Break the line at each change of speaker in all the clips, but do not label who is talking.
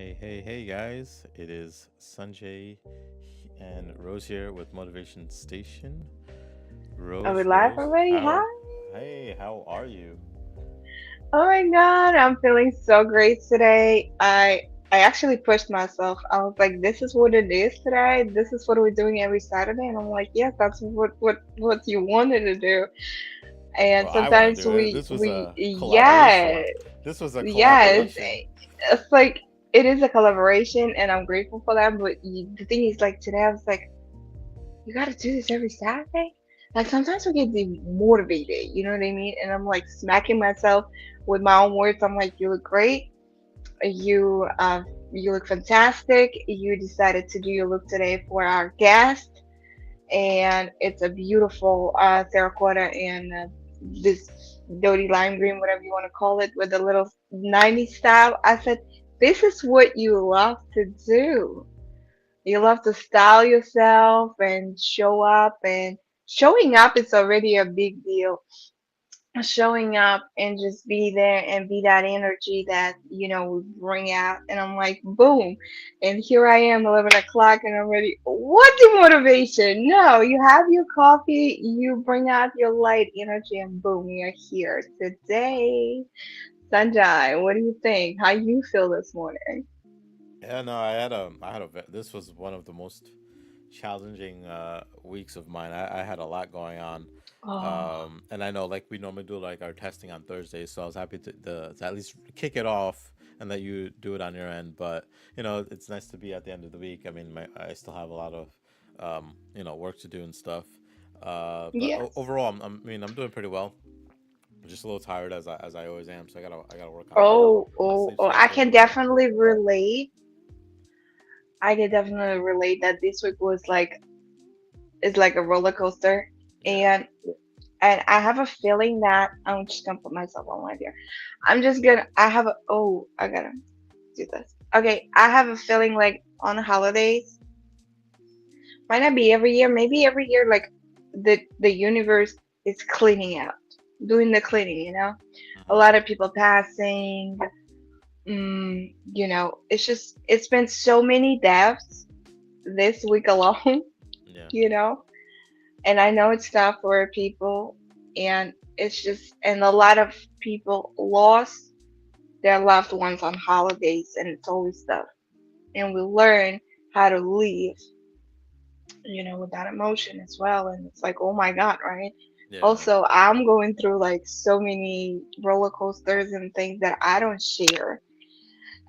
Hey guys, it is Sanjay and Rose here with Motivation Station.
Are we
Rose,
live
Rose,
already? Hi.
how are you?
Oh my God, I'm feeling so great today. I actually pushed myself. I was like, this is what it is today. This is what we're doing every Saturday. And I'm like, yes, that's what you wanted to do. And
Well, I want to
sometimes
do it.
we
This was
we
a
yeah,
collaboration. This was a
yeah,
collaboration.
it's like it is a collaboration and I'm grateful for that. But the thing is like today I was like, you gotta do this every Saturday? Like sometimes I get demotivated, you know what I mean? And I'm like smacking myself with my own words. I'm like, you look great. You look fantastic. You decided to do your look today for our guest, and it's a beautiful terracotta and this dirty lime green, whatever you want to call it, with a little 90s style. I said, this is what you love to do. You love to style yourself and show up, and showing up is already a big deal. Showing up and just be there and be that energy that, we bring out. And I'm like, boom. And here I am, 11 o'clock, and I'm ready. What demotivation? No, you have your coffee, you bring out your light energy, and boom, you're here today. Sanjay, what do you think? How you feel this morning?
Yeah, no, this was one of the most challenging weeks of mine. I had a lot going on.
Oh,
And I know like we normally do like our testing on Thursdays, so I was happy to at least kick it off and let you do it on your end. But it's nice to be at the end of the week. I mean, I still have a lot of work to do and stuff. But
yes.
overall, I'm doing pretty well. I'm just a little tired as I always am, so I gotta work on my sleep
I
schedule.
can definitely relate. I can definitely relate that this week was like it's like a roller coaster,
Yeah.
and I have a feeling that I'm just gonna put myself on live here. I have a I gotta do this. Okay, I have a feeling like on holidays, might not be every year, maybe every year, like the universe is cleaning out, doing the cleaning. A
Hmm.
lot of people passing. It's been so many deaths this week alone.
Yeah.
You know, and I know it's tough for people, and and a lot of people lost their loved ones on holidays, and it's always tough. And we learn how to live, with that emotion as well. And it's like, oh my God, right?
Yeah.
Also, I'm going through like so many roller coasters and things that I don't share.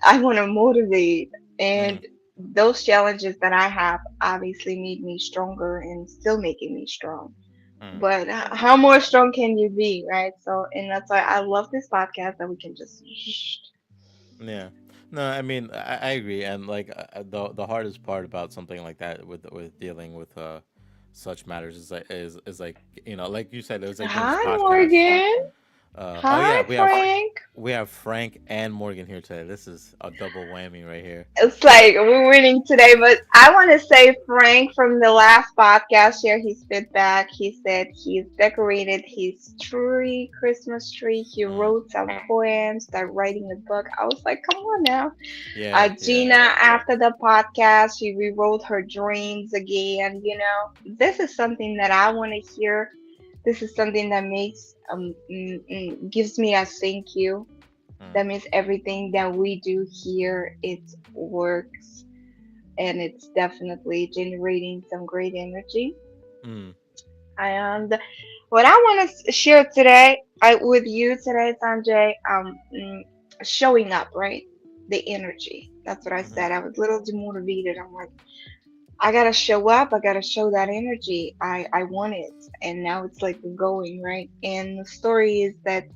I want to motivate,
Mm.
and those challenges that I have obviously made me stronger and still making me strong.
Mm.
But how more strong can you be, right? So, and that's why I love this podcast that we can just.
Yeah. No, I mean I agree, and like the hardest part about something like that with dealing with such matters is like like you said, it was like doing this
Hi,
podcast.
Morgan.
Oh yeah,
Hi, Frank.
we have Frank and Morgan here today. This is a double whammy right here.
It's like we're winning today, but I want to say Frank from the last podcast shared his feedback. He said he's decorated his tree, Christmas tree. He
Mm.
wrote some poems, started writing a book. I was like, come on now.
Yeah, yeah.
Gina, after the podcast, she rewrote her dreams again. This is something that I want to hear. This is something that gives me a thank you.
Mm.
That means everything that we do here, it works, and it's definitely generating some great energy.
Mm.
And what I want to share today, with you today, Sanjay, showing up, right? The energy. That's what I
Hmm.
said. I was a little demotivated. I'm like, I gotta show up. I gotta show that energy. I want it, and now it's like going right. And the story is that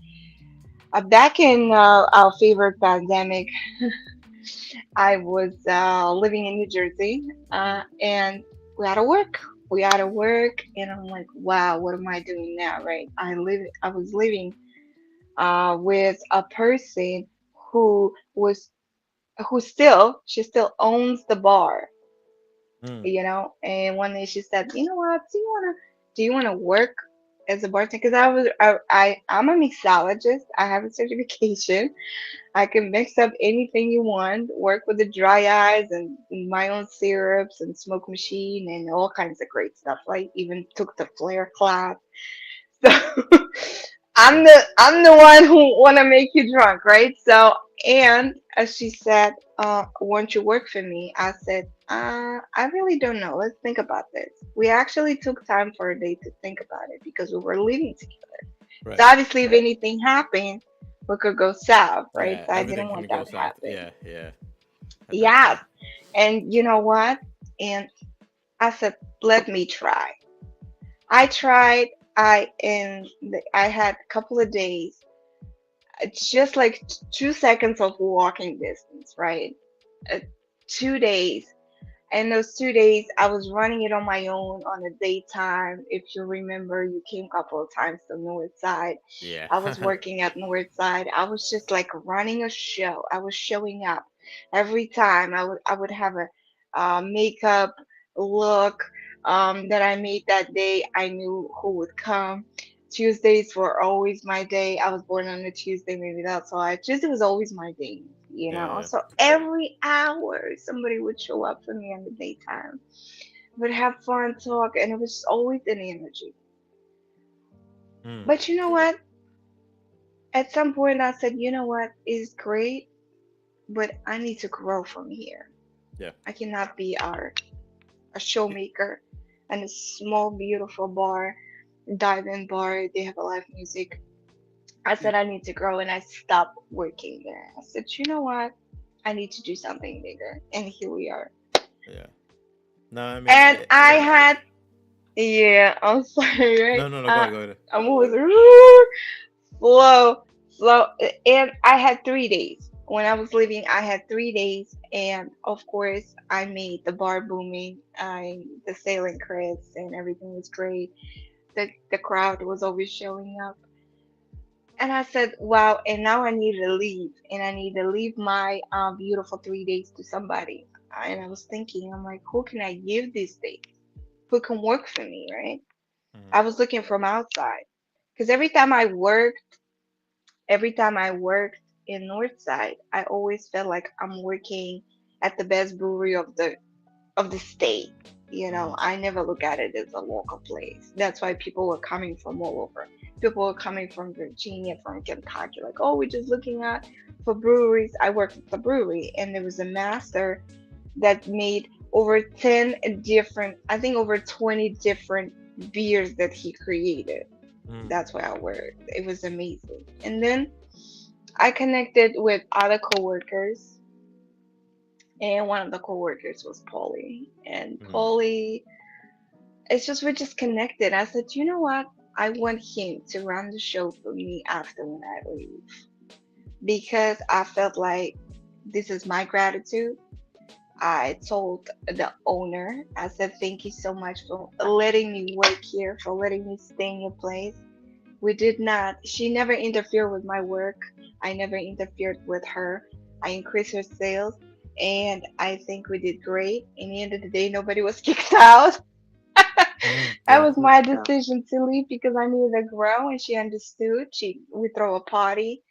back in our favorite pandemic, I was living in New Jersey, and we had to work. We had to work, and I'm like, wow, what am I doing now, right? I was living with a person who was, she still owns the bar,
Mm.
And one day she said, you know what? Do you wanna work? as a bartender because I'm a mixologist. I have a certification. I can mix up anything you want, work with the dry ice and my own syrups and smoke machine and all kinds of great stuff. Like even took the flare class. So
Yeah.
I'm the one who wanna make you drunk, right? So and as she said, won't you work for me? I said, I really don't know. Let's think about this. We actually took time for a day to think about it because we were living together. So
Right.
obviously if anything happened, we could go south, right?
Yeah.
So I
Everything
didn't
can
want
go
that to
south.
happen.
Yeah. Yeah. At that
Yes.
point.
And you know what? And I said, let me try. I tried. I had a couple of days. It's just like 2 seconds of walking distance, right? Uh, 2 days. And those 2 days, I was running it on my own on the daytime. If you remember, you came a couple of times to North Side.
Yeah.
I was working at North Side. I was just like running a show. I was showing up every time. I would have a makeup look that I made that day. I knew who would come. Tuesdays were always my day. I was born on a Tuesday, maybe that's why. Tuesday was always my day, you know.
Yeah.
So every hour somebody would show up for me in the daytime. Would have fun, talk, and it was always an energy.
Mm.
But you know what? At some point I said, you know what, it's great, but I need to grow from here.
Yeah.
I cannot be a showmaker and a small beautiful bar, dive-in bar. They have a live music. I said I need to grow and I stopped working there. I said, you know what? I need to do something bigger. And here we are.
Yeah. No, I mean,
And I had, yeah, I'm sorry, right?
no, no, no. Go ahead. Go ahead.
I'm always slow, slow. And I had 3 days. When I was leaving, I had 3 days. And of course, I made the bar booming. The sailing credits and everything was great. The crowd was always showing up. And I said, wow, and now I need to leave. And I need to leave my beautiful 3 days to somebody. And I was thinking, I'm like, who can I give these days? Who can work for me, right?
Mm.
I was looking from outside. Because every time I worked in Northside, I always felt like I'm working at the best brewery of the state. You know,
Mm.
I never look at it as a local place. That's why people were coming from all over. People were coming from Virginia, from Kentucky, like, oh, we're just looking at for breweries. I worked at the brewery, and there was a master that made over 10 different, I think over 20 different beers that he created.
Mm.
That's why I worked. It was amazing. And then I connected with other coworkers, and one of the coworkers was Polly. And
Mm.
Polly, it's just we're just connected. I said, you know what? I want him to run the show for me after when I leave because I felt like this is my gratitude. I told the owner, I said, thank you so much for letting me work here, for letting me stay in your place. We did not, she never interfered with my work. I never interfered with her. I increased her sales, and I think we did great. In the end of the day, nobody was kicked out.
Mm.
That
Yeah.
was my decision to leave because I needed to grow, and she understood. We throw a party.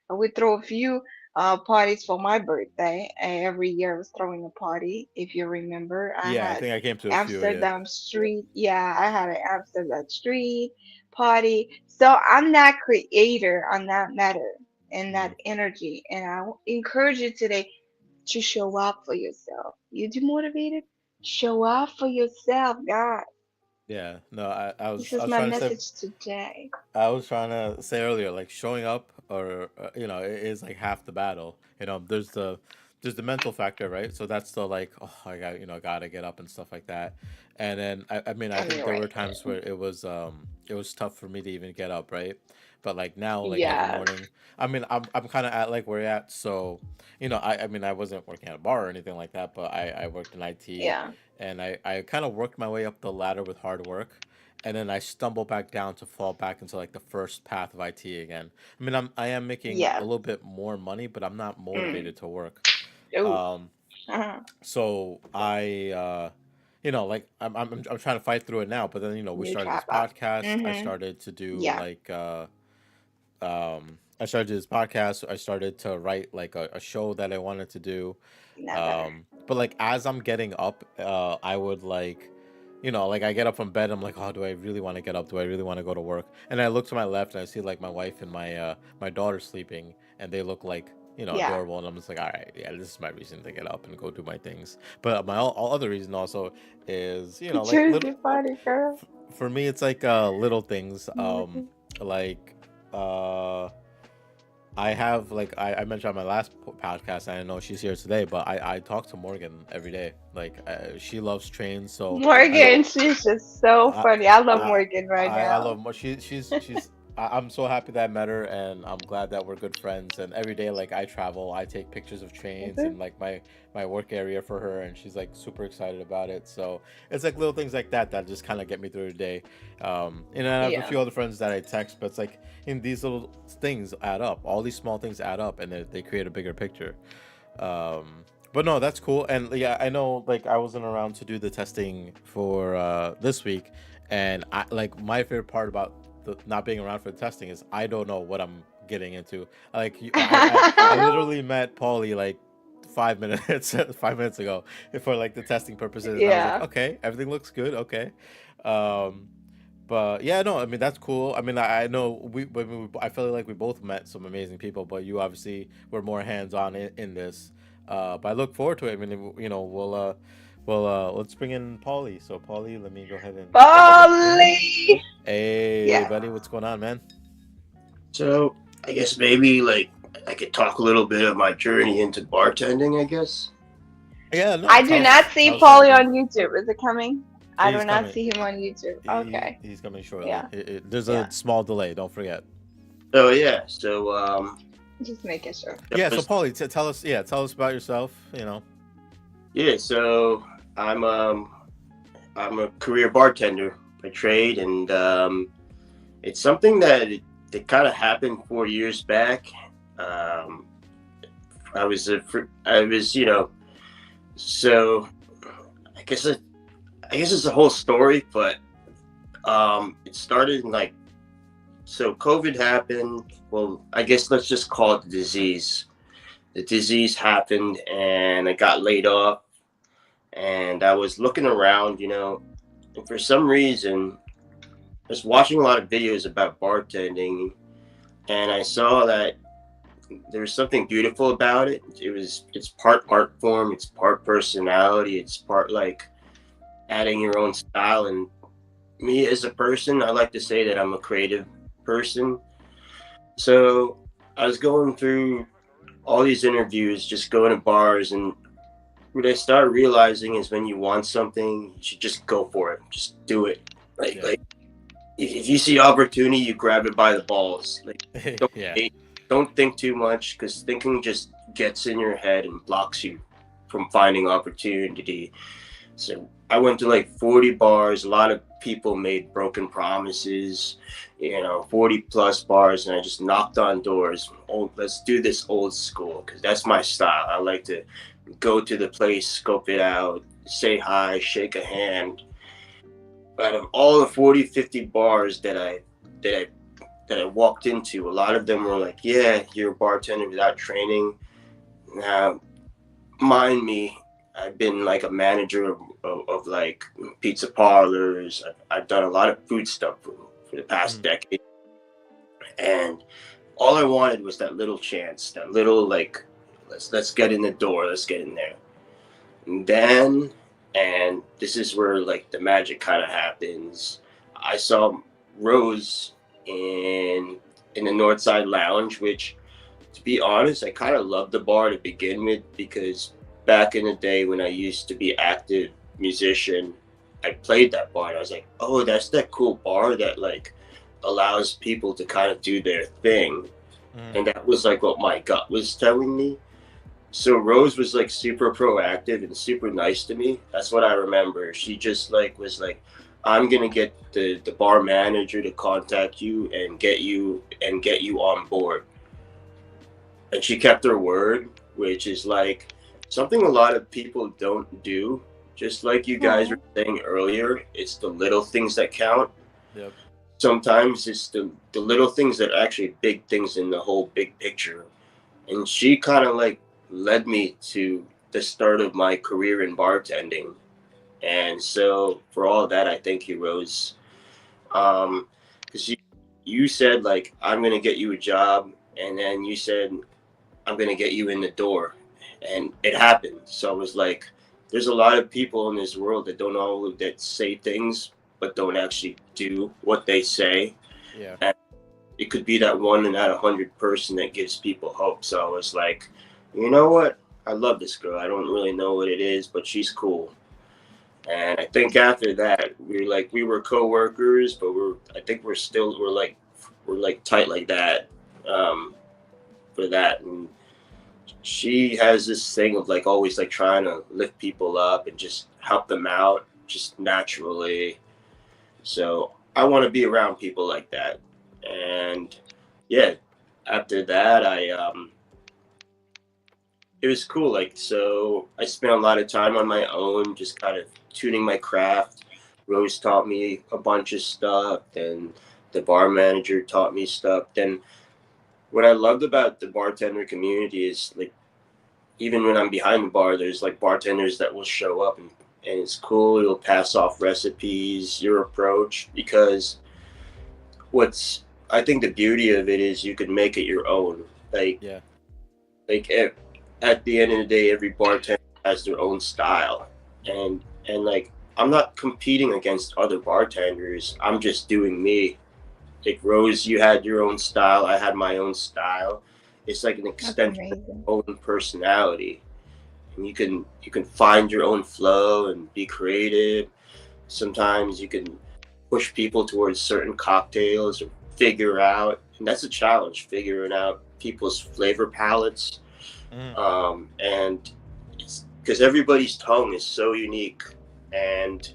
We throw a few parties for my birthday. And every year I was throwing a party. If you remember, I
Yeah. I
had
think I came to a few. Yeah.
Amsterdam Street. Yeah, I had an Amsterdam Street party. So I'm that creator on that matter and
Mm.
that energy. And I encourage you today to show up for yourself. You demotivated? Show up for yourself, God.
Yeah. No, I
This
was I
is
was
my
trying to say
message today.
I was trying to say earlier, like showing up or is like half the battle. There's the mental factor, right? So that's the like, oh, I got gotta get up and stuff like that. And then I mean, I
And
think
you're
there
right.
were times where it was tough for me to even get up, right? But like now, like every
Yes.
morning, I mean, I'm kind of at like where you're at. So, I mean, I wasn't working at a bar or anything like that, but I worked in IT,
Yeah.
and I kind of worked my way up the ladder with hard work, and then I stumble back down to fall back into like the first path of IT again. I mean, I am making a
Yes.
little bit more money, but I'm not
Mm.
motivated to work.
Ooh.
Um,
Uh-huh.
so like I'm trying to fight through it now. But then we
You
started this
trap up.
podcast. I
Mhm.
started to do
Yeah.
like I started to do this podcast. I started to write like a show that I wanted to do.
Never.
But like as I'm getting up, I would like, like I get up from bed. I'm like, oh, do I really want to get up? Do I really want to go to work? And I look to my left and I see like my wife and my daughter sleeping, and they look like
Yeah.
adorable. And I'm just like, all right, yeah, this is my reason to get up and go do my things. But my all other reason also is like
Pictures,
little.
you funny girl.
For me, it's like little things.
Morgan.
Like uh I have like I mentioned on my last podcast, and I know she's here today, but I talk to Morgan every day. Like she loves trains, so I
Morgan, she's just so
I
funny. I love
I
Morgan right
I
now.
love Mo. I'm so happy that I met her, and I'm glad that we're good friends. And every day, like I travel, I take pictures of trains
Mhm.
and like my work area for her, and she's like super excited about it. So it's like little things like that that just kind of get me through the day. And I have a
Yeah.
few other friends that I text, but it's like in these little things add up. All these small things add up, and they create a bigger picture. But no, that's cool. And yeah, I know like I wasn't around to do the testing for this week, and I like my favorite part about the not being around for the testing is I don't know what I'm getting into. Like I literally met Paulie like 5 minutes 5 minutes ago for like the testing purposes, and I was like,
Yeah.
okay, everything looks good, okay. Um, but yeah, no, I mean that's cool. I mean, I know I feel like we both met some amazing people, but you obviously were more hands on in this. But I look forward to it. I mean, let's bring in Paulie. So Paulie, let me go ahead and bring you in.
Polly.
Hey,
Yeah.
buddy, what's going on, man?
So I guess maybe like I could talk a little bit of my journey into bartending, I guess.
Yeah, no,
I do not see
tell us
Polly
everything.
on YouTube. Is it coming? I do
He's
not
coming.
see him on YouTube. Okay.
He's coming shortly.
Yeah.
There's a
Yeah.
small delay. Don't forget.
Oh yeah, so
Just making sure.
that
Yeah. So
was-
Paulie, tell us. Yeah, tell us about yourself.
yeah, so I'm a career bartender by trade, and it's something that kind of happened 4 years back. Um, I was so I guess I guess it's a whole story, but it started in like so COVID happened. Well, I guess let's just call it the disease. The disease happened, and I got laid off. And I was looking around, and for some reason, I was watching a lot of videos about bartending, and I saw that there was something beautiful about it. It's part art form, it's part personality, it's part like adding your own style. And me as a person, I like to say that I'm a creative person. So I was going through all these interviews, just going to bars, and what I started realizing is when you want something, you should just go for it. Just do it.
Yeah.
Like if you see opportunity, you grab it by the balls. Like don't
Yeah.
wait. Don't think too much, because thinking just gets in your head and blocks you from finding opportunity. So I went to like 40 bars. A lot of people made broken promises, 40 plus bars, and I just knocked on doors. Oh, let's do this old school, because that's my style. I like to go to the place, scope it out, say hi, shake a hand. Out of all the 40, 50 bars that I that I walked into, a lot of them were like, "Yeah, you're a bartender without training." Now, mind me, I've been like a manager of like pizza parlors. I've done a lot of food stuff for the past
Mm.
decade, and all I wanted was that little chance, that little like, let's get in the door, let's get in there. And then, and this is where like the magic kind of happens. I saw Rose in the Northside Lounge, which, to be honest, I kind of loved the bar to begin with, because back in the day when I used to be active musician, I played that bar, and I was like, oh, that's that cool bar that like allows people to kind of do their thing.
Mm.
And that was like what my gut was telling me. So Rose was like super proactive and super nice to me. That's what I remember. She just like was like, I'm gonna get the bar manager to contact you and get you on board. And she kept her word, which is like something a lot of people don't do. Just like you guys were
Oh,
saying earlier, it's the little things that count.
Yep.
Sometimes it's the little things that are actually big things in the whole big picture. And she kind of like led me to the start of my career in bartending. And so for all of that, I thank you, Rose. Because you said like I'm gonna get you a job, and then you said I'm gonna get you in the door, and it happened. So I was like, there's a lot of people in this world that don't know that say things but don't actually do what they say,
Yeah.
and it could be that one in that 100 person that gives people hope. So I was like, you know what? I love this girl. I don't really know what it is, but she's cool. And I think after that, we were coworkers, but I think we're like tight like that, um, for that. And she has this thing of like always like trying to lift people up and just help them out just naturally. So I want to be around people like that. And yeah, after that, it was cool. Like, so I spent a lot of time on my own, just kind of tuning my craft. Rose taught me a bunch of stuff, and the bar manager taught me stuff. Then what I loved about the bartender community is like even when I'm behind the bar, there's like bartenders that will show up, and it's cool. You'll pass off recipes, your approach, because what's I think the beauty of it is you can make it your own. Like
Yeah.
like at the end of the day, every bartender has their own style, and like I'm not competing against other bartenders. I'm just doing me. Like Rose, you had your own style. I had my own style. It's like an
that's
extension of
amazing.
your own personality, and you can find your own flow and be creative. Sometimes you can push people towards certain cocktails or figure out, and that's a challenge, figuring out people's flavor palettes.
Mm.
And it's because everybody's tongue is so unique, and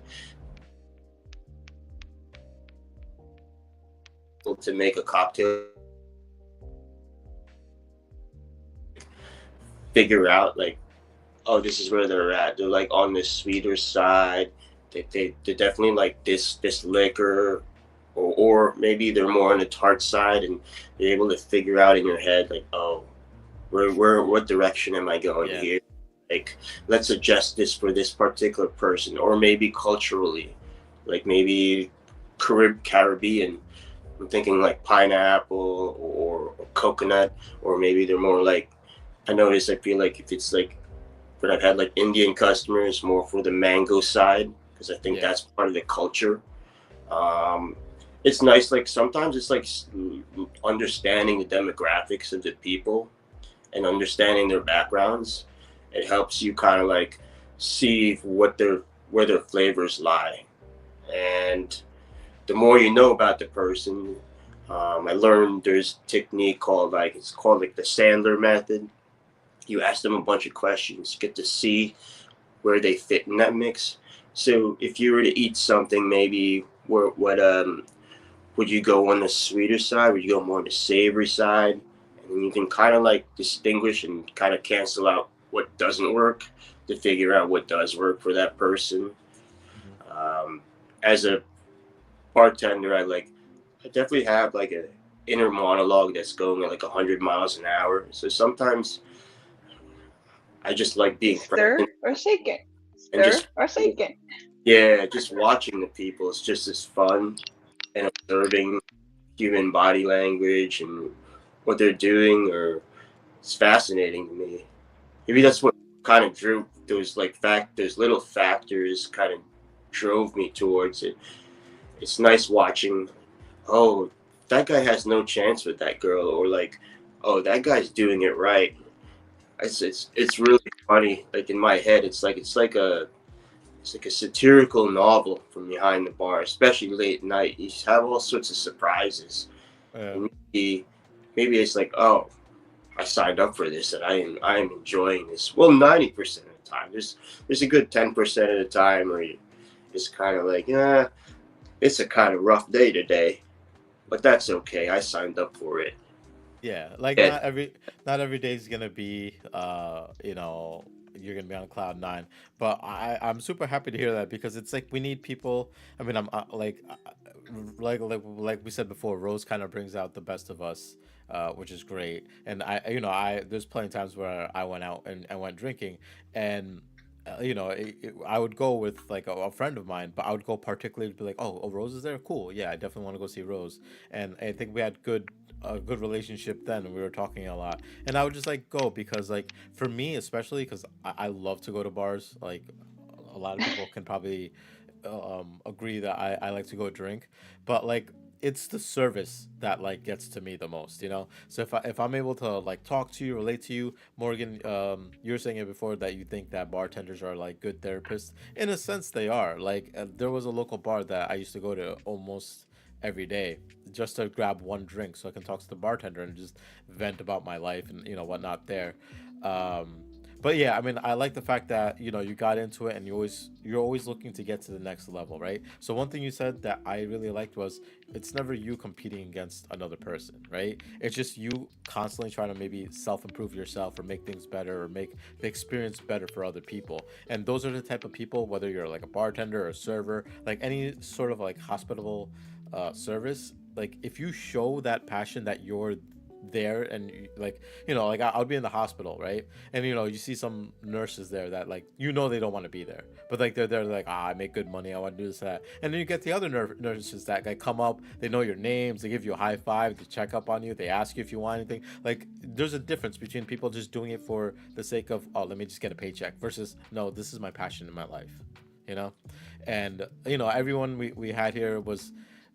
to make a cocktail, figure out like, oh, this is where they're at. They're like on the sweeter side. They're definitely like this liquor, or maybe they're more on the tart side, and you're able to figure out in your head like, oh, where what direction am I going
Yeah.
here? Like, let's adjust this for this particular person, or maybe culturally, like maybe Caribbean. I'm thinking like pineapple or coconut, or maybe they're more like, I notice I feel like if it's like, but I've had like Indian customers more for the mango side because I think
Yeah.
that's part of the culture. Um, it's nice. Like sometimes it's like understanding the demographics of the people and understanding their backgrounds. It helps you kind of like see where their flavors lie, and the more you know about the person. I learned there's a technique called like it's called like the Sandler method. You ask them a bunch of questions, get to see where they fit in that mix. So if you were to eat something, maybe what would you go on the sweeter side? Would you go more on the savory side? And then you can kind of like distinguish and kind of cancel out what doesn't work to figure out what does work for that person.
Mhm.
Um, as a bartender, I definitely have like a inner monologue that's going at like 100 miles an hour. So sometimes I just like being present
Stir or shake it.
and
Stir
just
or shake it.
yeah, just watching the people is just as fun, and observing human body language and what they're doing, or it's fascinating to me. Maybe
Mm.
that's what kind of drew those little factors kind of drove me towards it. It's nice watching, oh, that guy has no chance with that girl, or like, oh, that guy's doing it right. It's really funny. Like in my head, it's like a satirical novel from behind the bar, especially late at night. You have all sorts of surprises,
Yeah.
and maybe it's like, oh, I signed up for this, and I am enjoying this. Well, 90% of the time, there's a good 10% of the time where it's kind of like, yeah, it's a kind of rough day today, but that's okay. I signed up for it.
Yeah. Like
Yeah,
not every day is gonna be you're gonna be on cloud nine. But I'm super happy to hear that because it's like we need people. I mean, I'm like we said before, Rose kind of brings out the best of us, which is great. And I there's plenty of times where I went out and I went drinking, and I would go with like a friend of mine, but I would go particularly to be like, oh, Rose is there, cool, yeah, I definitely want to go see Rose. And I think we had a good relationship then, and we were talking a lot. And I would just like go because like for me especially, because I love to go to bars. Like a lot of people can probably agree that I like to go drink, but like it's the service that like gets to me the most, you know. So if I'm able to like talk to you, relate to you, Morgan, you were saying it before that you think that bartenders are like good therapists. In a sense, they are. Like there was a local bar that I used to go to almost every day just to grab one drink so I can talk to the bartender and just vent about my life and whatnot there. Um, but yeah, I mean, I like the fact that you got into it and you're always looking to get to the next level, right? So one thing you said that I really liked was it's never you competing against another person, right? It's just you constantly trying to maybe self improve yourself or make things better or make the experience better for other people. And those are the type of people, whether you're like a bartender or a server, like any sort of like hospitable service. Like if you show that passion that you're there and like like I'll be in the hospital, right? And you see some nurses there that like they don't want to be there, but like they're there like, I make good money, I want to do this, that. And then you get the other nurses that like come up, they know your names, they give you a high five, they check up on you, they ask you if you want anything. Like there's a difference between people just doing it for the sake of, oh, let me just get a paycheck, versus, no, this is my passion in my life, you know. And everyone we had here was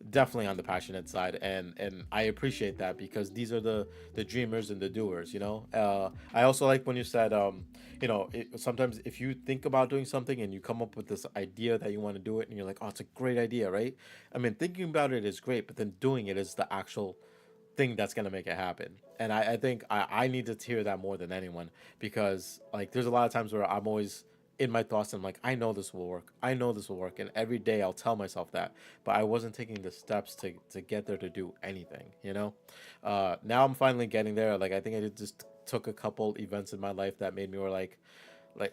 definitely on the passionate side, and I appreciate that because these are the dreamers and the doers, I also like when you said sometimes if you think about doing something and you come up with this idea that you want to do it and you're like, oh, it's a great idea, right? I mean, thinking about it is great, but then doing it is the actual thing that's gonna make it happen. And I think I need to hear that more than anyone, because like there's a lot of times where I'm always in my thoughts and I'm like, I know this will work. I know this will work. And every day I'll tell myself that. But I wasn't taking the steps to get there to do anything, you know? Now I'm finally getting there. Like I think I just took a couple events in my life that made me more like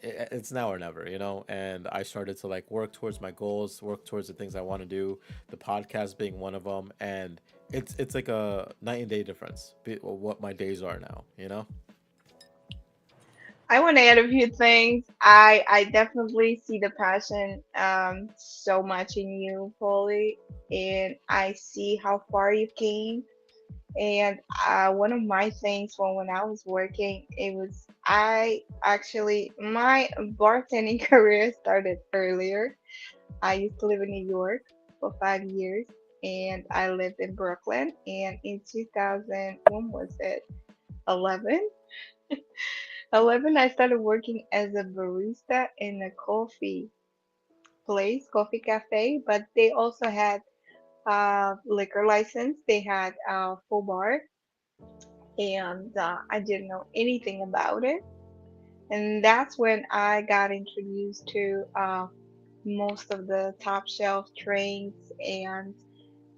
it's now or never, and I started to like work towards my goals, work towards the things I want to do, the podcast being one of them. And it's like a night and day difference what my days are now.
I want to add a few things. I definitely see the passion so much in you, Polly, and I see how far you came. And one of my things when I was working, it was I actually my bartending career started earlier. I used to live in New York for 5 years, and I lived in Brooklyn. And in 2000, when was it? 11. 11, I started working as a barista in a coffee place, coffee cafe, but they also had liquor license. They had a full bar, and I didn't know anything about it. And that's when I got introduced to most of the top shelf drinks, and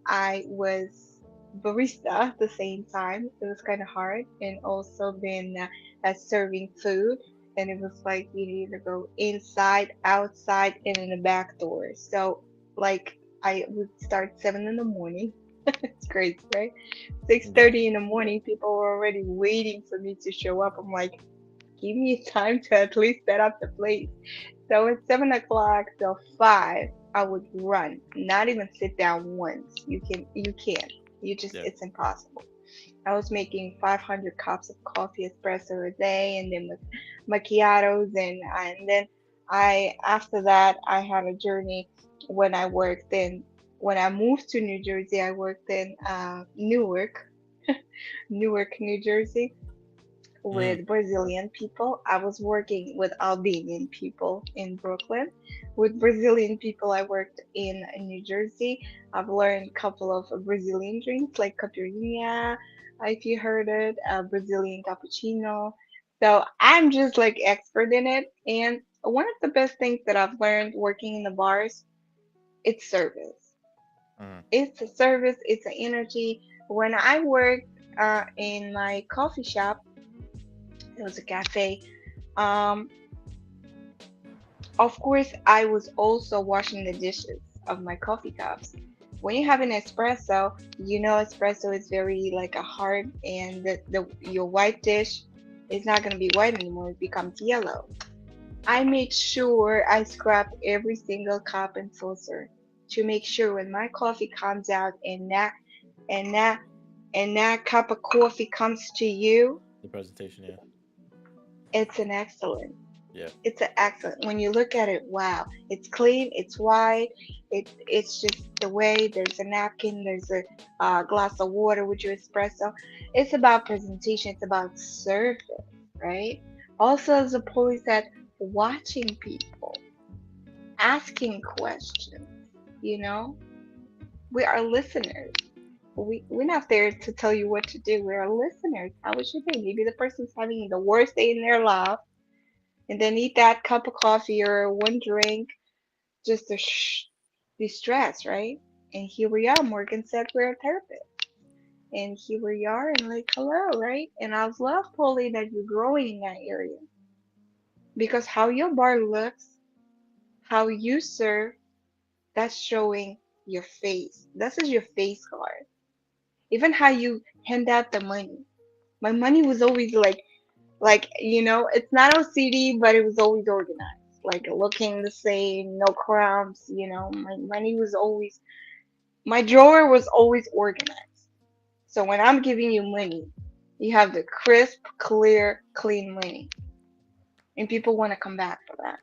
I was barista at the same time. It was kind of hard, and also been serving food. And it was like you need to go inside, outside, and in the back door. So, like, I would start 7 in the morning. It's crazy, right? Six
Yeah.
thirty in the morning, people were already waiting for me to show up. I'm like, give me time to at least set up the place. So at 7 o'clock till 5, I would run, not even sit down once. You can't. You just,
Yeah.
it's impossible. I was making 500 cups of coffee espresso a day, and then with macchiatos, and then after that I had a journey when I worked in when I moved to New Jersey. I worked in Newark, New Jersey,
Mm.
with Brazilian people. I was working with Albanian people in Brooklyn. With Brazilian people, I worked in New Jersey. I've learned a couple of Brazilian drinks like caipirinha, if you heard it, Brazilian cappuccino. So I'm just like expert in it. And one of the best things that I've learned working in the bars, it's service.
Mm.
It's a service. It's an energy. When I worked in my coffee shop, it was a cafe. Um, Of course, I was also washing the dishes of my coffee cups. When you have an espresso, you know espresso is very like a hard, and the your white dish is not gonna be white anymore. It becomes yellow. I made sure I scrubbed every single cup and saucer to make sure when my coffee comes out and that and that cup of coffee comes to you,
The presentation, yeah.
it's an excellent.
Yeah.
It's an excellent. When you look at it, wow, it's clean, it's white, it's just the way. There's a napkin, there's a glass of water with your espresso. It's about presentation. It's about service, right? Also, as the police said, watching people, asking questions. You know, we are listeners. We're not there to tell you what to do. We're listeners. How was your day? Maybe the person's having the worst day in their life, and then eat that cup of coffee or one drink just to de-stress, right? And here we are. Morgan said we're a therapist. And here we are, and like, hello, right? And I love, Polly, that you're growing in that area because how your bar looks, how you serve, that's showing your face. This is your face card. Even how you hand out the money. My money was always like it's not OCD, but it was always organized, like looking the same, no crumbs. My money was always, my drawer was always organized. So when I'm giving you money, you have the crisp, clear, clean money, and people want to come back for that.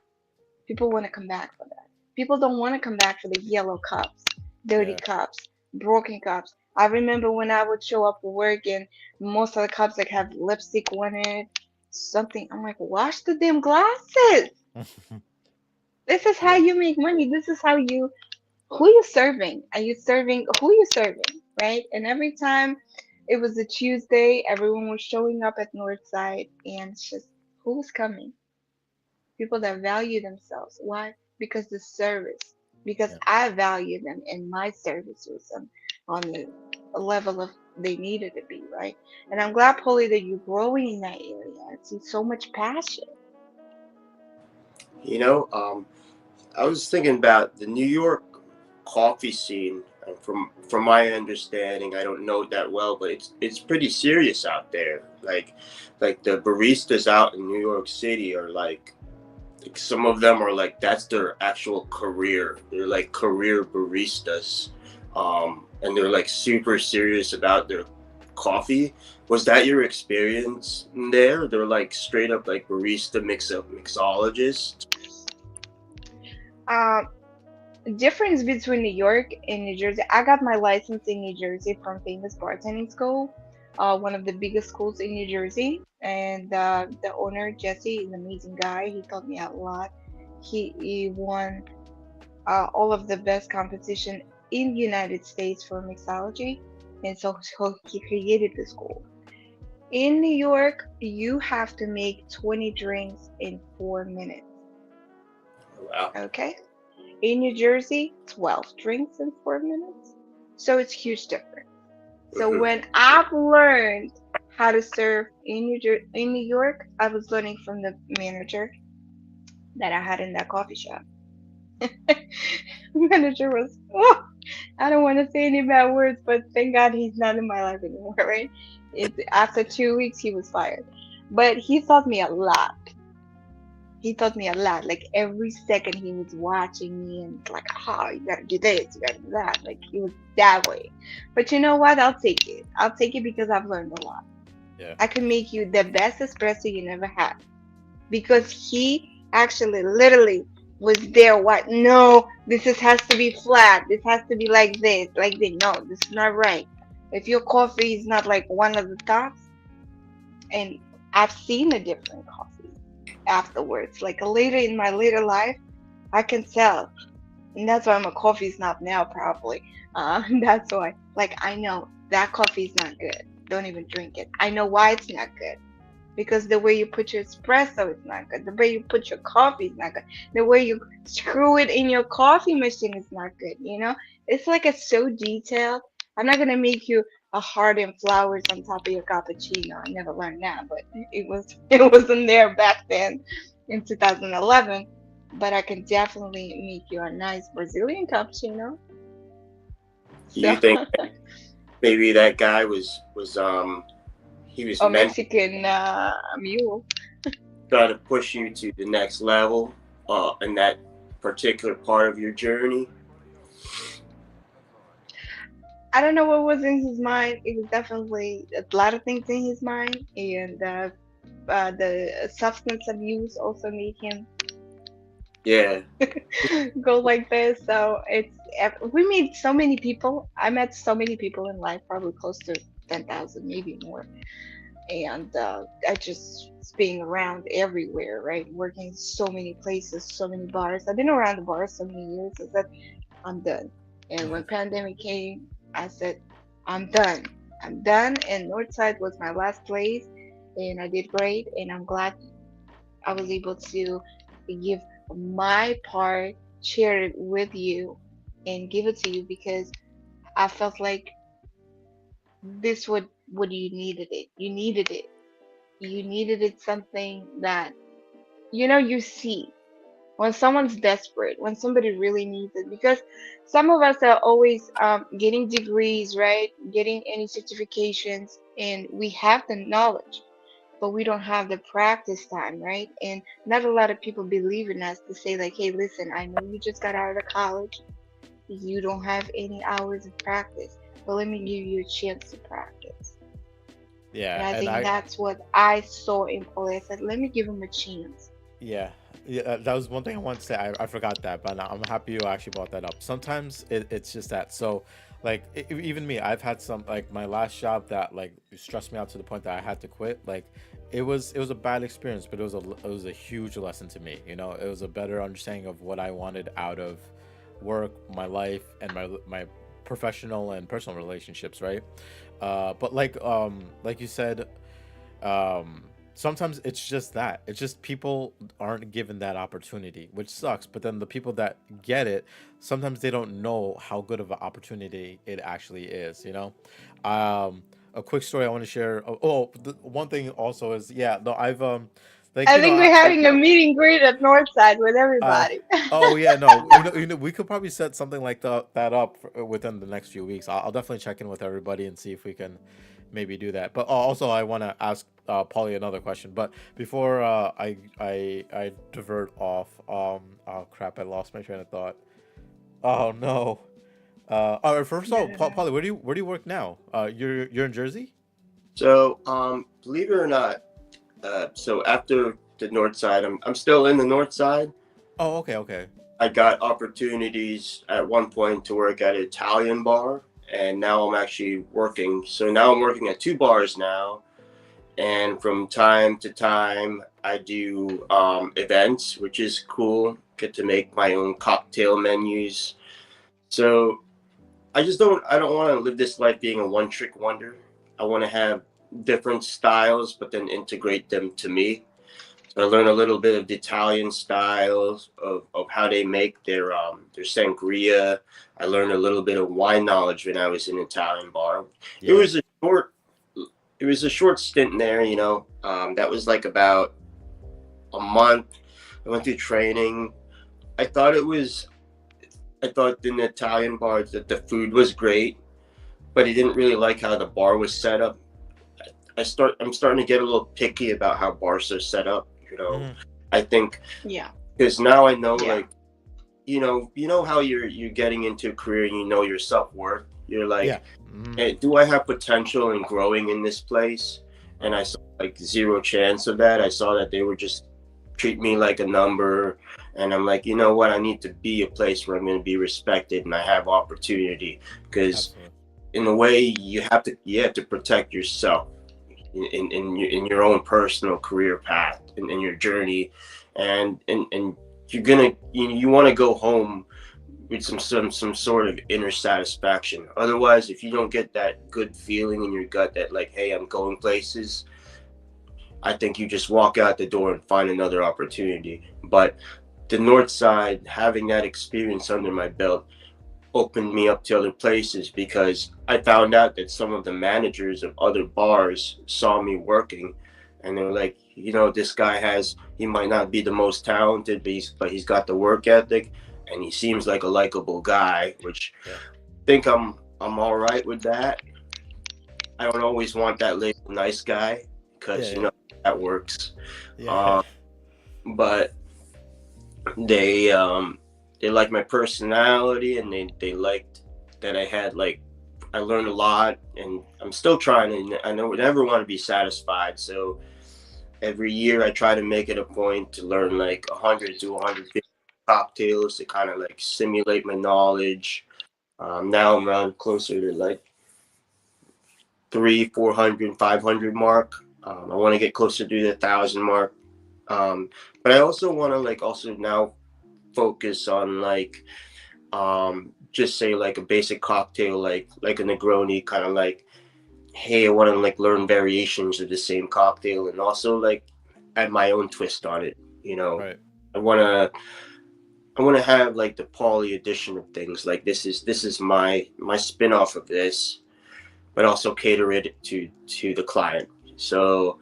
People want to come back for that. People don't want to come back for the yellow cups, dirty
Yeah.
cups, broken cups. I remember when I would show up for work and most of the cups like have lipstick on it, something. I'm like, wash the damn glasses. This is how
Yeah.
you make money. This is how you, who you serving? Are you serving, who you serving, right? And every time it was a Tuesday, everyone was showing up at Northside, and it's just who was coming? People that value themselves. Why? Because the service. Because
Yeah.
I value them, and my service was on the level of they needed to be, right? And I'm glad, Polly, that you're growing in that area. I see so much passion.
You know, I was thinking about the New York coffee scene. From my understanding, I don't know it that well, but it's pretty serious out there. Like the baristas out in New York City are like some of them are like that's their actual career. They're like career baristas, and they're like super serious about their coffee. Was that your experience there? They're like straight up like barista mixologists.
Um, Difference between New York and New Jersey. I got my license in New Jersey from Famous Bartending School, one of the biggest schools in New Jersey. And the owner, Jesse, is an amazing guy. He taught me a lot. He won all of the best competition in the United States for mixology. And so he created the school. In New York, you have to make 20 drinks in 4 minutes.
Wow.
Okay? In New Jersey, 12 drinks in 4 minutes. So it's huge difference. So
Hmm.
when I've learned how to serve in New York, I was learning from the manager that I had in that coffee shop. Manager was, oh, I don't want to say any bad words, but thank God he's not in my life anymore, right? After 2 weeks, he was fired. But he taught me a lot. He taught me a lot. Like every second he was watching me and like, oh, you gotta do this, you gotta do that. Like he was that way. But you know what? I'll take it. I'll take it because I've learned a lot.
Yeah.
I can make you the best espresso you never had. Because he actually literally was there. What? No, has to be flat. This has to be like this, like this. No, this is not right. If your coffee is not like one of the tops, and I've seen a different coffee afterwards. Like later in my later life, I can tell, and that's why I'm a coffee snob now, probably. That's why. Like I know that coffee is not good. Don't even drink it. I know why it's not good because the way you put your espresso is not good. The way you put your coffee is not good. The way you screw it in your coffee machine is not good. It's like it's so detailed. I'm not gonna make you a heart and flowers on top of your cappuccino. I never learned that, but it wasn't there back then in 2011. but I can definitely make you a nice Brazilian cappuccino.
Do
So,
you think maybe that guy he was
or
meant
Mexican mule.
to try to push you to the next level in that particular part of your journey?
I don't know what was in his mind. It was definitely a lot of things in his mind, and the substance abuse also made him
Yeah.
go like this. So we meet so many people. I met so many people in life, probably close to 10,000, maybe more. And I just being around everywhere, right? Working so many places, so many bars. I've been around the bars so many years. I said I'm done. And when pandemic came, I said I'm done. I'm done. And Northside was my last place, and I did great. And I'm glad I was able to give my part, share it with you, and give it to you because I felt like this would what you needed it. You needed it. You needed it something that you see when someone's desperate, when somebody really needs it. Because some of us are always getting degrees, right? Getting any certifications, and we have the knowledge, but we don't have the practice time, right? And not a lot of people believe in us to say, like, hey, listen, I know you just got out of college, you don't have any hours of practice, but let me give you a chance to practice. And
Yeah,
I
and
think
I
that's what I saw in Paulie. I said, let me give him a chance.
yeah, yeah, that was one thing I wanted to say. I forgot that, but I'm happy you actually brought that up. Sometimes it's just that. So, like, even me, I've had some, like, my last job that, like, stressed me out to the point that I had to quit. Like, it was a bad experience, but it was a huge lesson to me. It was a better understanding of what I wanted out of work, my life, and my professional and personal relationships, right? But like you said, sometimes it's just that it's just people aren't given that opportunity, which sucks. But then the people that get it, sometimes they don't know how good of an opportunity it actually is. A quick story I want to share. The one thing also is, yeah, no, I've like
I think we're having a meet and greet at Northside with
uh,
everybody.
oh yeah, no, we could probably set something like that up within the next few weeks. I'll definitely check in with everybody and see if we can maybe do that. But also, I want to ask Polly another question. But before I divert off, oh crap, I lost my train of thought. Oh no. All right, first of
No,
all,
no, no.
Polly, where do you work now? You're in Jersey.
So, believe it or not, so after the north side, I'm still in the north side.
Oh, okay, okay.
I got opportunities at one point to work at an Italian bar, and now I'm actually working. So now I'm working at two bars now, and from time to time I do events, which is cool. Get to make my own cocktail menus. So I don't want to live this life being a one trick wonder. I want to have different styles, but then integrate them to me. So I learned a little bit of the Italian styles of how they make their sangria. I learned a little bit of wine knowledge when I was in an Italian bar. It
Yeah.
was a short it was a short stint there, you know. That was like about a month. I went through training. I thought it was I thought in the Italian bars that the food was great, but I didn't really like how the bar was set up. I'm starting to get a little picky about how bars are set up.
Hmm.
I think
Yeah,
because now I know,
yeah,
like, you know how you're getting into a career and you know your self-worth. You're
Yeah.
like,
Hmm.
hey, do I have potential in growing in this place? And I saw like zero chance of that. I saw that they were just treat me like a number. And I'm like, you know what? I need to be a place where I'm going to be respected and I have opportunity. Because
Absolutely.
in a way, you have to protect yourself in your own personal career path and in your journey, and you're gonna you want to go home with some sort of inner satisfaction. Otherwise, if you don't get that good feeling in your gut that, like, hey, I'm going places, I think you just walk out the door and find another opportunity. But the north side, having that experience under my belt, opened me up to other places because I found out that some of the managers of other bars saw me working and they're like, this guy he might not be the most talented, but he's got the work ethic, and he seems like a likable guy, which
Yeah.
I think I'm all right with that. I don't always want that label nice guy because
Yeah.
that works.
Yeah. Yeah.
Um, but they like my personality, and they liked that I had like I learned a lot, and I'm still trying to. I never want to be satisfied, so every year I try to make it a point to learn like 100 to 150 cocktails to kind of like simulate my knowledge. Now I'm around closer to like three, 400, 500 mark. I want to get closer to the 1,000 mark. But I also want to like also now focus on like just say like a basic cocktail like a Negroni, kind of like, hey, I want to like learn variations of the same cocktail and also like add my own twist on it. You know,
Right.
I want to I want to have like the poly edition of things. Like this is my spin off of this, but also cater it to the client. So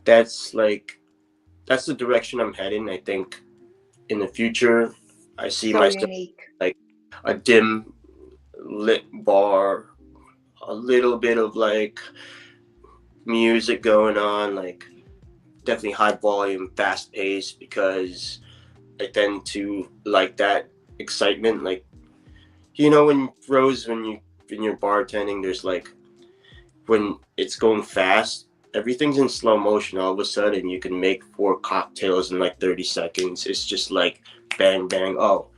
that's like that's the direction I'm heading. I think in the future, I see
So
myself
unique.
like a dim lit bar, a little bit of like music going on, like definitely high volume, fast paced, because I tend to like that excitement. Like, when Rose, when you're bartending, there's like when it's going fast, everything's in slow motion. All of a sudden, you can make four cocktails in like 30 seconds. It's just like bang bang. Oh,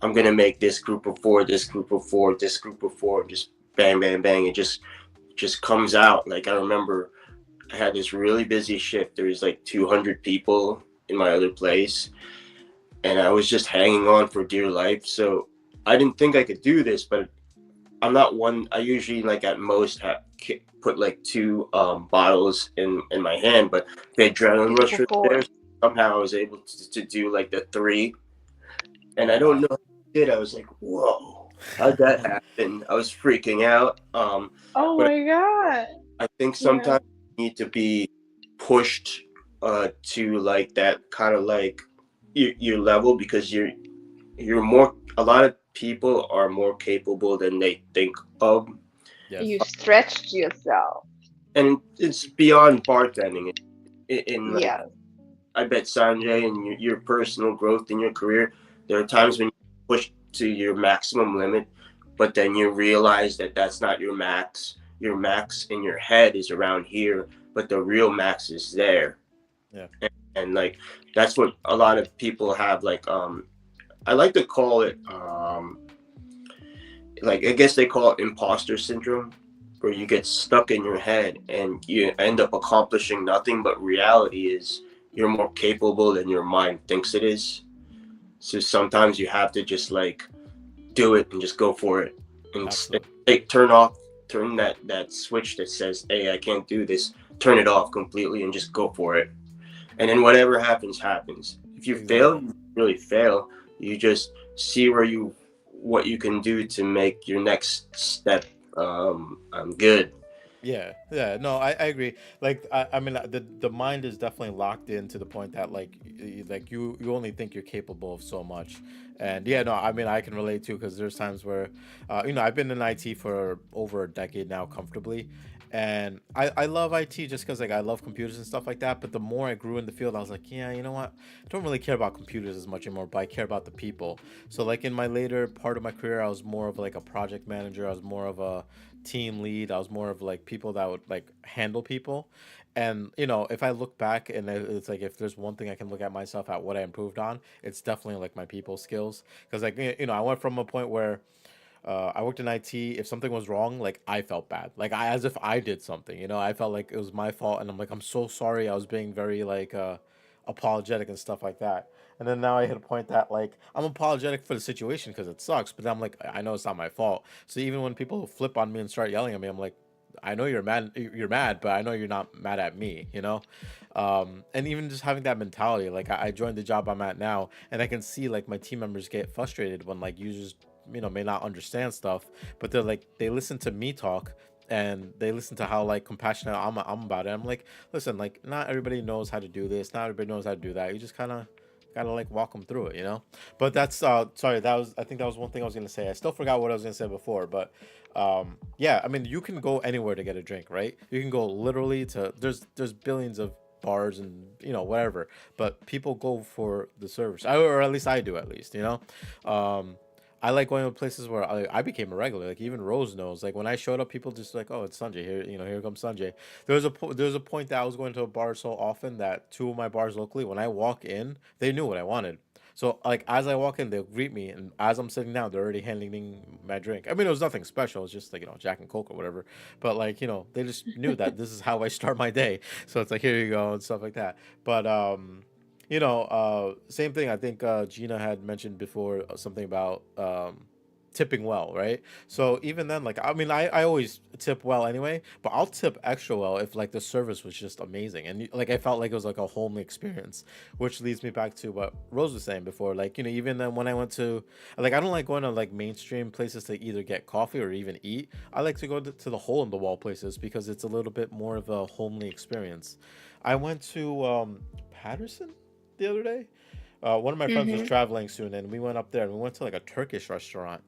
I'm gonna make this group of four, this group of four, this group of four, just bang bang bang. It just comes out. Like, I remember I had this really busy shift. There was like 200 people in my other place, and I was just hanging on for dear life. So I didn't think I could do this, but I'm not one. I usually like at most put like two bottles in my hand, but the adrenaline
Two
rush
for
was there.
four.
Somehow I was able to do like the three, and
Oh
I don't
wow.
know how I did. I was like, whoa, how'd that happen? I was freaking out.
Oh
But
my God.
I think
Yeah.
sometimes you need to be pushed to like that kind of like your level, because you're more a lot of people are more capable than they think of,
You
Yes.
stretched yourself.
and it's beyond bartending. In like,
Yes.
I bet Sanjay, and your personal growth in your career, there are times when you push to your maximum limit, but then you realize that that's not your max. Your max in your head is around here, but the real max is there.
Yeah.
And like that's what a lot of people have. Like, I like to call it like, I guess they call it imposter syndrome, where you get stuck in your head and you end up accomplishing nothing, but reality is you're more capable than your mind thinks it is. So sometimes you have to just like do it and just go for it, and
Absolutely.
take turn that switch that says, hey, I can't do this, turn it off completely and just go for it. And then whatever happens happens. If you fail,
Exactly.
you really fail. You just see what you can do to make your next step good.
Yeah, yeah, no, I agree. Like, I mean, the mind is definitely locked in to the point that like, like you only think you're capable of so much, and yeah, no, I mean, I can relate too because there's times where, I've been in IT for over a decade now comfortably, and I love IT just because like I love computers and stuff like that. But the more I grew in the field, I was like, yeah, you know what? I don't really care about computers as much anymore, but I care about the people. So like in my later part of my career, I was more of like a project manager. I was more of a team lead. I was more of like people that would like handle people. And if I look back and it's like if there's one thing I can look at myself at what I improved on, it's definitely like my people skills. Because like I went from a point where I worked in IT. If something was wrong, like I felt bad, like as if I did something. I felt like it was my fault, and I'm like, I'm so sorry. I was being very like apologetic and stuff like that. And then now I hit a point that like I'm apologetic for the situation because it sucks, but I'm like I know it's not my fault. So even when people flip on me and start yelling at me, I'm like, I know you're mad. You're mad, but I know you're not mad at me. And even just having that mentality, like I joined the job I'm at now, and I can see like my team members get frustrated when like users may not understand stuff, but they listen to me talk, and they listen to how like compassionate I'm about it. I'm like, listen, like not everybody knows how to do this, not everybody knows how to do that. You just kind of gotta like walk them through it, you know. But that's sorry, that was, I think that was one thing I was gonna say. I still forgot what I was gonna say before, but yeah, I mean, you can go anywhere to get a drink, right? You can go literally to, there's billions of bars and whatever, but people go for the service, or at least I do, at least, I like going to places where I became a regular. Like even Rose knows. Like when I showed up, people just like, "Oh, it's Sanjay here." Here comes Sanjay. There was a point that I was going to a bar so often that two of my bars locally, when I walk in, they knew what I wanted. So like as I walk in, they'll greet me, and as I'm sitting down, they're already handing me my drink. I mean, it was nothing special. It was just like Jack and Coke or whatever. But like they just knew that this is how I start my day. So it's like, here you go and stuff like that. But same thing. I think Gina had mentioned before something about tipping well, right? So even then, like, I mean, I always tip well anyway, but I'll tip extra well if like the service was just amazing and like I felt like it was like a homely experience, which leads me back to what Rose was saying before. Like, even then when I went to, like, I don't like going to like mainstream places to either get coffee or even eat. I like to go to the hole in the wall places because it's a little bit more of a homely experience. I went to Patterson the other day. One of my friends was
Mm-hmm.
traveling soon, and we went up there and we went to like a Turkish restaurant,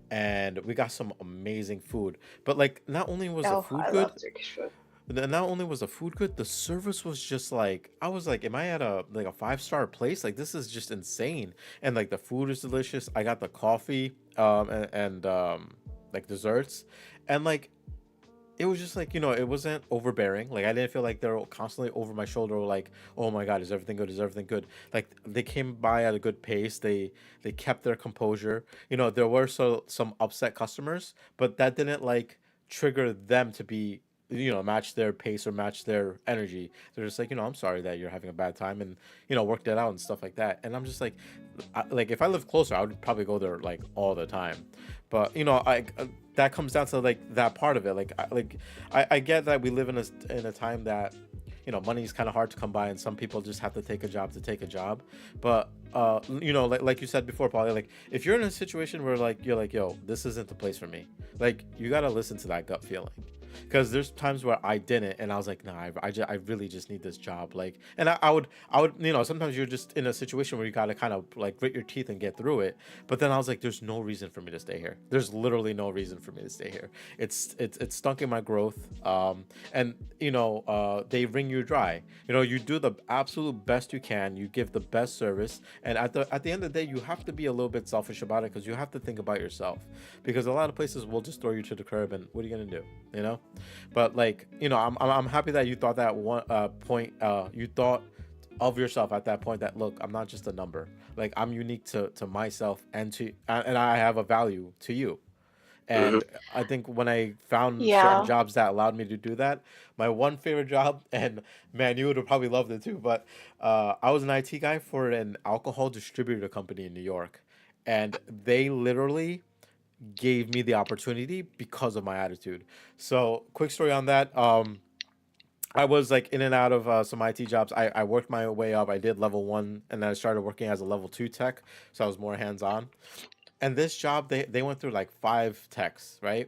and we got some amazing food. But like, not only was the
Oh,
food
I
good,
love Turkish food.
not only was the food good, the service was just like, I was like, am I at a like a 5-star place? Like this is just insane. And like the food is delicious. I got the coffee, and like desserts, and like it was just like, it wasn't overbearing. Like I didn't feel like they're constantly over my shoulder, like, oh my god, is everything good, is everything good? Like they came by at a good pace. They kept their composure. There were some upset customers, but that didn't like trigger them to be, match their pace or match their energy. They're just like, I'm sorry that you're having a bad time, and worked it out and stuff like that. And I'm just like, like if I lived closer, I would probably go there like all the time. But that comes down to like that part of it. I get that we live in a time that money is kind of hard to come by, and some people just have to take a job to take a job. But like you said before, Polly, like if you're in a situation where like you're like, yo, this isn't the place for me, like you gotta listen to that gut feeling. Because there's times where I didn't, and I was like, nah, I really just need this job. Like, and I would, sometimes you're just in a situation where you gotta kind of like grit your teeth and get through it. But then I was like, there's no reason for me to stay here. There's literally no reason for me to stay here. It's stunk in my growth. And they wring you dry. You do the absolute best you can. You give the best service, and at the end of the day, you have to be a little bit selfish about it because you have to think about yourself. Because a lot of places will just throw you to the curb, and what are you gonna do? You know. But like, I'm happy that you thought that one point. You thought of yourself at that point that, look, I'm not just a number. Like I'm unique to myself and I have a value to you.
Hmm.
And I think when I found certain
Yeah.
jobs that allowed me to do that, my one favorite job, and man, you would have probably loved it too, but I was an IT guy for an alcohol distributor company in New York. And they literally gave me the opportunity because of my attitude. So, quick story on that. I was like in and out of some IT jobs. I worked my way up. I did level one, and then I started working as a level two tech. So I was more hands on. And this job, they went through like five techs, right?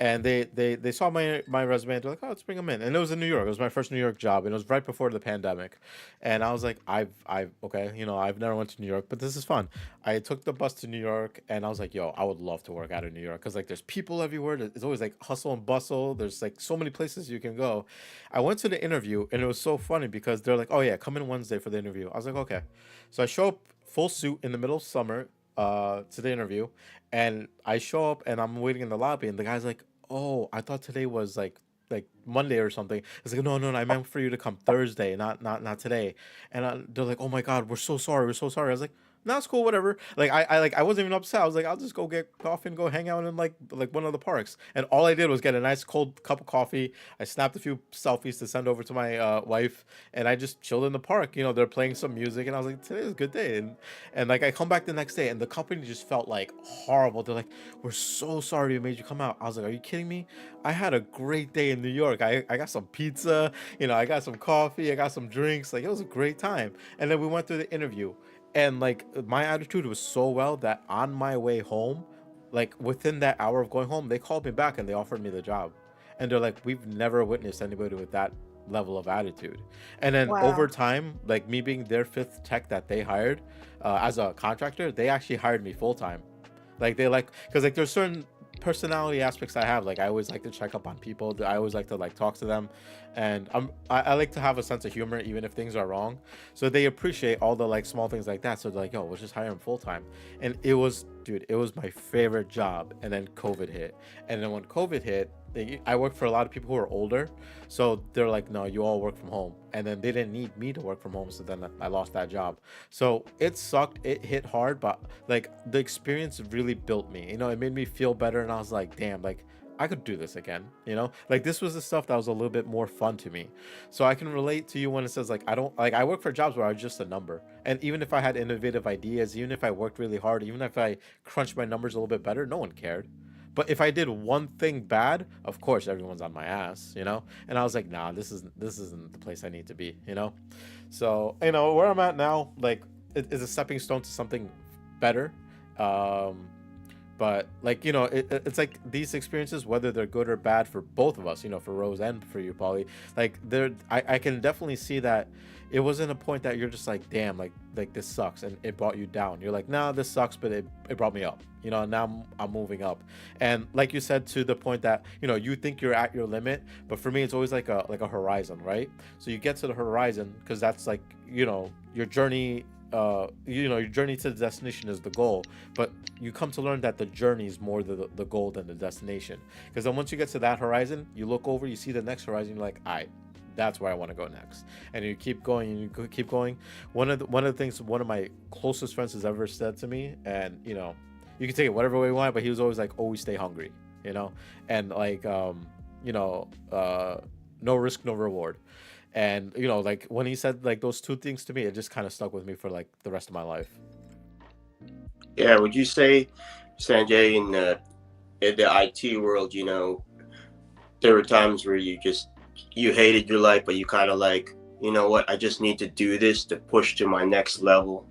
And they saw my resume and they're like, oh, let's bring them in. And it was in New York. It was my first New York job, and it was right before the pandemic. And I was like, I've okay, I've never went to New York, but this is fun. I took the bus to New York, and I was like, yo, I would love to work out of New York because like there's people everywhere. It's always like hustle and bustle. There's like so many places you can go. I went to the interview, and it was so funny because they're like, oh yeah, come in Wednesday for the interview. I was like, okay. So I show up full suit in the middle of summer to the interview, and I show up and I'm waiting in the lobby, and the guy's like, "Oh, I thought today was like Monday or something." It's like, "No, no, no, I meant for you to come Thursday, not today." And they're like, "Oh my God, we're so sorry, we're so sorry." I was like, "No, it's cool, whatever." Like I wasn't even upset. I was like, "I'll just go get coffee and go hang out in like one of the parks." And all I did was get a nice cold cup of coffee. I snapped a few selfies to send over to my wife, and I just chilled in the park. They're playing some music, and I was like, "Today is a good day." And like I come back the next day, and the company just felt like horrible. They're like, "We're so sorry we made you come out." I was like, "Are you kidding me? I had a great day in New York. I got some pizza, I got some coffee, I got some drinks. Like it was a great time." And then we went through the interview, and like my attitude was so well that on my way home, like within that hour of going home, they called me back and they offered me the job. and they're like, we've never witnessed anybody with that level of attitude. And then over
Wow.
time, like me being their fifth tech that they hired as a contractor, they actually hired me full time. Like they like, because like there's certain personality aspects I have. Like I always like to check up on people. I always like to like talk to them, and I like to have a sense of humor even if things are wrong. So they appreciate all the like small things like that. So they're like, yo, we'll just hire him full time. And it was, dude, it was my favorite job. And then COVID hit, and then when COVID hit, I worked for a lot of people who are older, so they're like, no, you all work from home. And then they didn't need me to work from home, so then I lost that job. So it sucked. It hit hard, but like the experience really built me. It made me feel better, and I was like, damn, like I could do this again. Like this was the stuff that was a little bit more fun to me. So I can relate to you when it says like I don't like I work for jobs where I was just a number. And even if I had innovative ideas, even if I worked really hard, even if I crunched my numbers a little bit better, no one cared. But if I did one thing bad, of course everyone's on my ass. And I was like, nah, this isn't the place I need to be. So where I'm at now, like, it is a stepping stone to something better. Um, but like it's like these experiences, whether they're good or bad for both of us, for Rose and for you, Polly. Like I can definitely see that it wasn't a point that you're just like, damn, like this sucks, and it brought you down. You're like, nah, this sucks, but it brought me up. Now I'm moving up. And like you said, to the point that you think you're at your limit, but for me it's always like a horizon, right? So you get to the horizon because that's like your journey. Your journey to the destination is the goal, but you come to learn that the journey is more the goal than the destination. Because then once you get to that horizon, you look over, you see the next horizon, you're like, I that's where I want to go next. And you keep going and you keep going. One of the things one of my closest friends has ever said to me, and you can take it whatever way you want, but he was always like, always stay hungry, and like you know no risk, no reward. And like when he said like those two things to me, it just kind of stuck with me for like the rest of my life.
Yeah, would you say, Sanjay, in the IT world, there were times where you hated your life, but you kind of like, you know what, I just need to do this to push to my next level.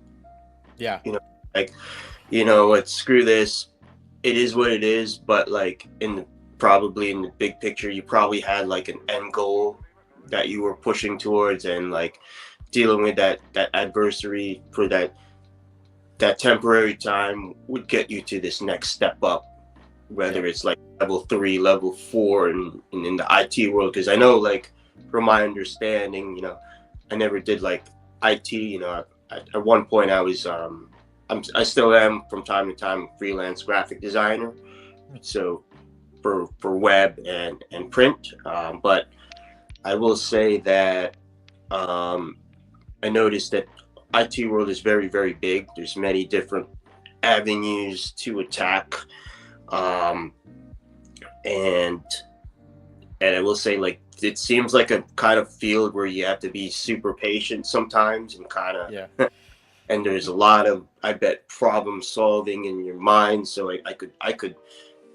Yeah.
You know, like, you know what, screw this. It is what it is, but like probably in the big picture, you probably had like an end goal that you were pushing towards, and like dealing with that adversary for that temporary time would get you to this next step up, whether
Yep.
it's like level 3, level 4 in the IT world. Because I know, like, from my understanding, I never did like IT. At one point I was I still am from time to time a freelance graphic designer, so for web and print. But I will say that um, I noticed that IT world is very, very big. There's many different avenues to attack, um, and and I will say, like, it seems like a kind of field where you have to be super patient sometimes, and kind of,
Yeah.
and there's a lot of, I bet, problem solving in your mind. So I could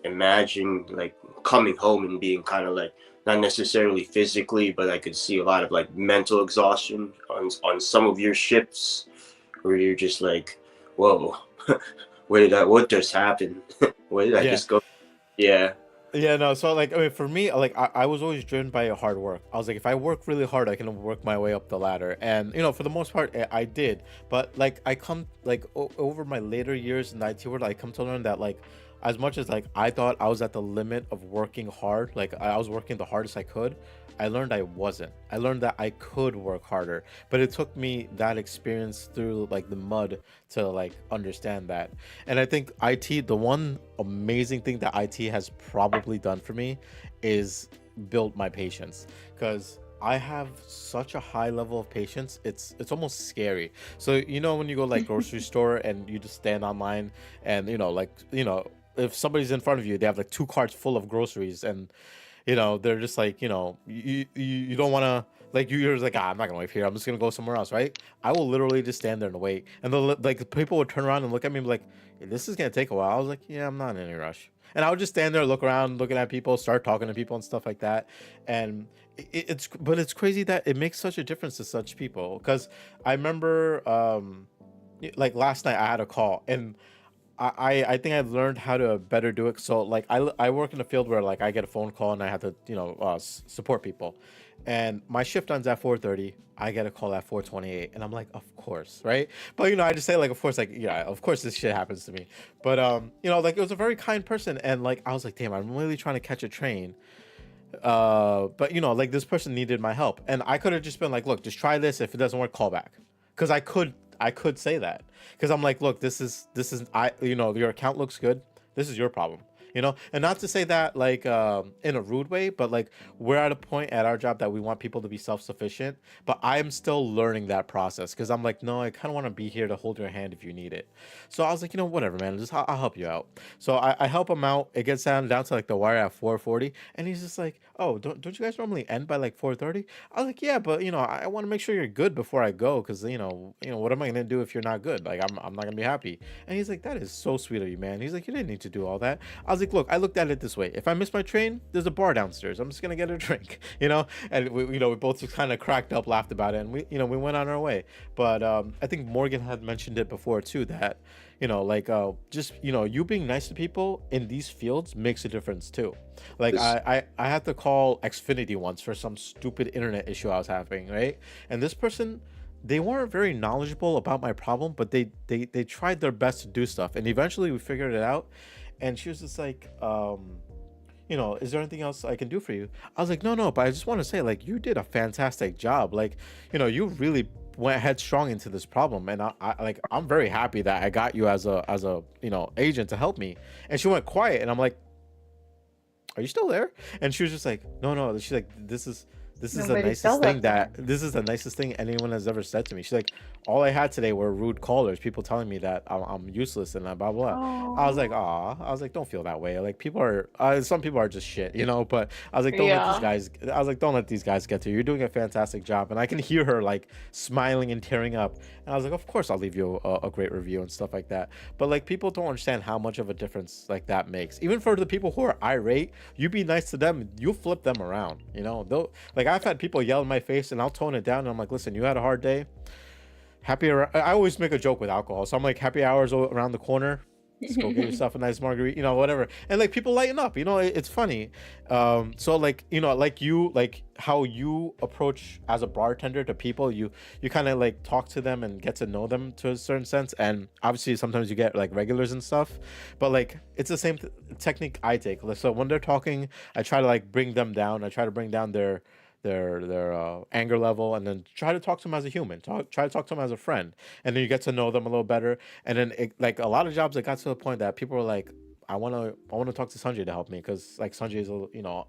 imagine like coming home and being kind of like, not necessarily physically, but I could see a lot of like mental exhaustion on some of your ships, where you're just like, whoa, what just happened? Where did I
Yeah.
just go? Yeah.
Yeah, no. So like, I mean, for me, like, I was always driven by hard work. I was like, if I work really hard, I can work my way up the ladder. And for the most part, I did. But like, I come like over my later years in the IT world, I come to learn that like, as much as like I thought I was at the limit of working hard, like I was working the hardest I could, I learned I wasn't. I learned that I could work harder. But it took me that experience through like the mud to like understand that. And I think IT, the one amazing thing that IT has probably done for me is build my patience. Because I have such a high level of patience, it's almost scary. So when you go like grocery store and you just stand online, and like if somebody's in front of you, they have like two carts full of groceries, and they're just like, you don't want to, like, you're just like, I'm not gonna wait here, I'm just gonna go somewhere else, right? I will literally just stand there and wait, and like people would turn around and look at me and be like, "Hey, this is gonna take a while." I was like, yeah, I'm not in any rush. And I would just stand there, look around, looking at people, start talking to people and stuff like that. And it's crazy that it makes such a difference to such people. Because I remember like last night I had a call, and I think I've learned how to better do it. So like I work in a field where like I get a phone call and I have to support people, and my shift ends at 4:30. I get a call at 4:28, and I'm like, of course, right? But I just say like, of course, like yeah, of course this shit happens to me. But like it was a very kind person, and like I was like, damn, I'm really trying to catch a train. But like this person needed my help, and I could have just been like, look, just try this. If it doesn't work, call back, because I could say that, because I'm like, look, this is your account looks good. This is your problem. And not to say that like in a rude way, but like we're at a point at our job that we want people to be self-sufficient, but I'm still learning that process, because I'm like, no, I kind of want to be here to hold your hand if you need it. So I was like, whatever, man, just I'll help you out. So I help him out. It gets down to like the wire at 4:40, and he's just like, oh, don't you guys normally end by like 4:30? I was like, yeah, but I want to make sure you're good before I go, because what am I gonna do if you're not good? Like I'm not gonna be happy. And he's like, that is so sweet of you, man. He's like, you didn't need to do all that. I was like, look, I looked at it this way: if I miss my train, there's a bar downstairs. I'm just gonna get a drink, And we both just kind of cracked up, laughed about it, and we went on our way. But I think Morgan had mentioned it before too, that like just you being nice to people in these fields makes a difference too. Like
This
I had to call Xfinity once for some stupid internet issue I was having, right? And this person, they weren't very knowledgeable about my problem, but they tried their best to do stuff, and eventually we figured it out. And she was just like, is there anything else I can do for you? I was like, no, no, but I just want to say, like, you did a fantastic job. Like, you really went headstrong into this problem, and I'm very happy that I got you as a agent to help me. And she went quiet, and I'm like, are you still there? And she was just like, no, no. She's like, this is the
Nobody
nicest
still
thing
left me.
that this is the nicest thing anyone has ever said to me. She's like, all I had today were rude callers, people telling me that I'm useless and blah blah blah. I was like,
Oh,
ah, I was like, don't feel that way. Like people are, some people are just shit, But I was like, don't let these
yeah.
guys. I was like, don't let these guys get to you. You're doing a fantastic job, and I can hear her like smiling and tearing up. And I was like, of course I'll leave you a great review and stuff like that. But like people don't understand how much of a difference like that makes. Even for the people who are irate, you be nice to them, you flip them around. They'll like I've had people yell in my face, and I'll tone it down, and I'm like, listen, you had a hard day. I always make a joke with alcohol, so I'm like, happy hours around the corner. Just go get yourself a nice margarita, whatever. And like people lighten up, it's funny. So like like how you approach as a bartender to people, you kind of like talk to them and get to know them to a certain sense. And obviously sometimes you get like regulars and stuff, but like it's the same technique I take. So when they're talking, I try to like bring them down. I try to bring down their anger level, and then try to talk to them as a human, try to talk to them as a friend, and then you get to know them a little better. And then like a lot of jobs, it got to the point that people were like, I want to talk to Sanjay to help me, because like Sanjay is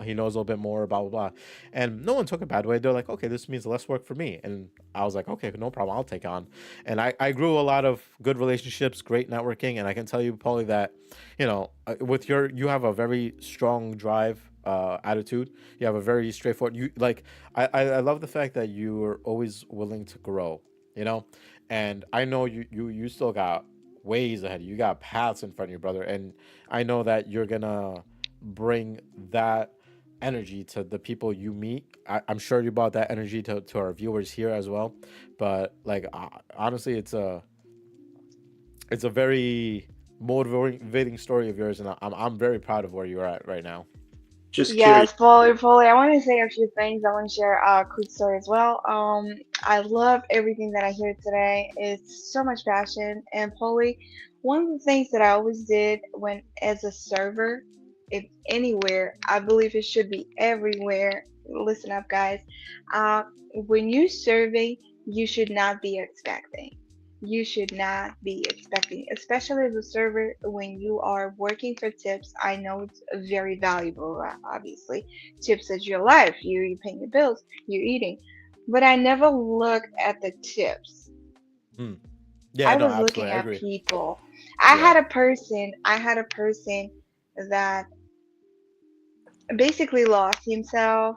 he knows a little bit more, blah blah blah. And no one took it bad way. They're like, okay, this means less work for me. And I was like, okay, no problem, I'll take on. And I grew a lot of good relationships, great networking. And I can tell you, Paulie, that with you have a very strong drive, attitude. You have a very straightforward. You like. I love the fact that you are always willing to grow. You know, and I know you still got ways ahead. You got paths in front of you, brother. And I know that you're gonna bring that energy to the people you meet. I'm sure you brought that energy to our viewers here as well. But like honestly, it's a very motivating story of yours, and I'm very proud of where you're at right now.
just curious.
Yes, fully. I want to say a few things. I want to share a quick story as well. I love everything that I hear today. It's so much passion. And Polly, one of the things that I always did when as a server, if anywhere, I believe it should be everywhere. Listen up, guys. Uh, when you serving, you should not be expecting. You should not be expecting, especially as a server, when you are working for tips. I know it's very valuable, obviously. Tips is your life. You're paying your bills, you're eating. But I never looked at the tips.
Hmm. Yeah,
I
no,
was
absolutely,
looking
I
at
agree.
people.
Yeah.
I had a person that basically lost himself,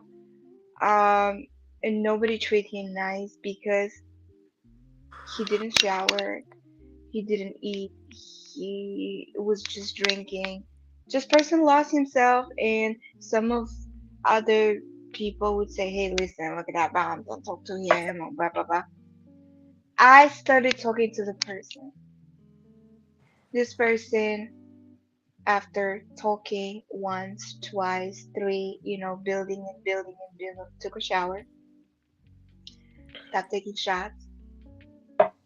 um, and nobody treated him nice because he didn't shower, he didn't eat. He was just drinking. Just person lost himself, and some of other people would say, "Hey, listen, look at that bomb. Don't talk to him," or blah blah blah. I started talking to the person. This person, after talking once, twice, three, building and building and building, took a shower, stopped taking shots,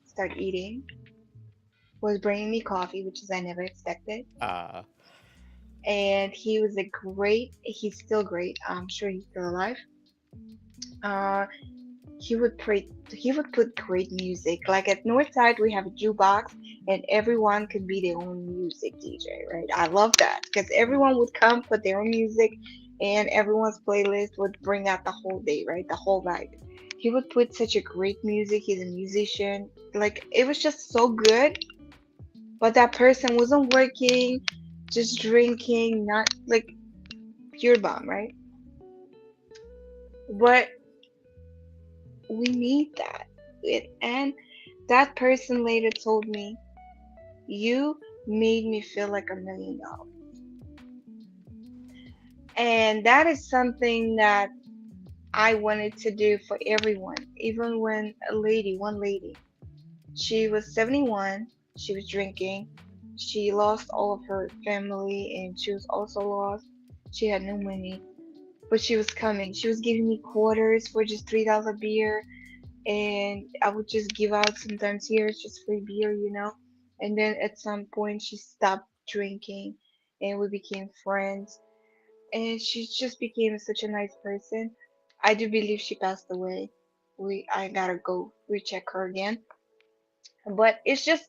started eating, was bringing me coffee, which is I never expected.
Ah,
And he's still great. I'm sure he's still alive. Uh, he would put great music. Like at Northside, we have a jukebox, and everyone could be their own music DJ, right? I love that because
mm,
everyone would come put their own music, and everyone's playlist would bring out the whole day, right? The whole vibe. He would put such a great music. He's a musician. Like it was just so good. But that person wasn't working, just drinking, not like pure bomb, right? But we need that. And that person later told me, "You made me feel like $1 million." And that is something that I wanted to do for everyone. Even when one lady, she was 71, she was drinking, she lost all of her family, and she was also lost. She had no money, but she was coming. She was giving me quarters for just $3 beer, and I would just give out sometimes, here it's just free beer. And then at some point she stopped drinking and we became friends, and she just became such a nice person. I do believe she passed away. I gotta go recheck her again. But it's just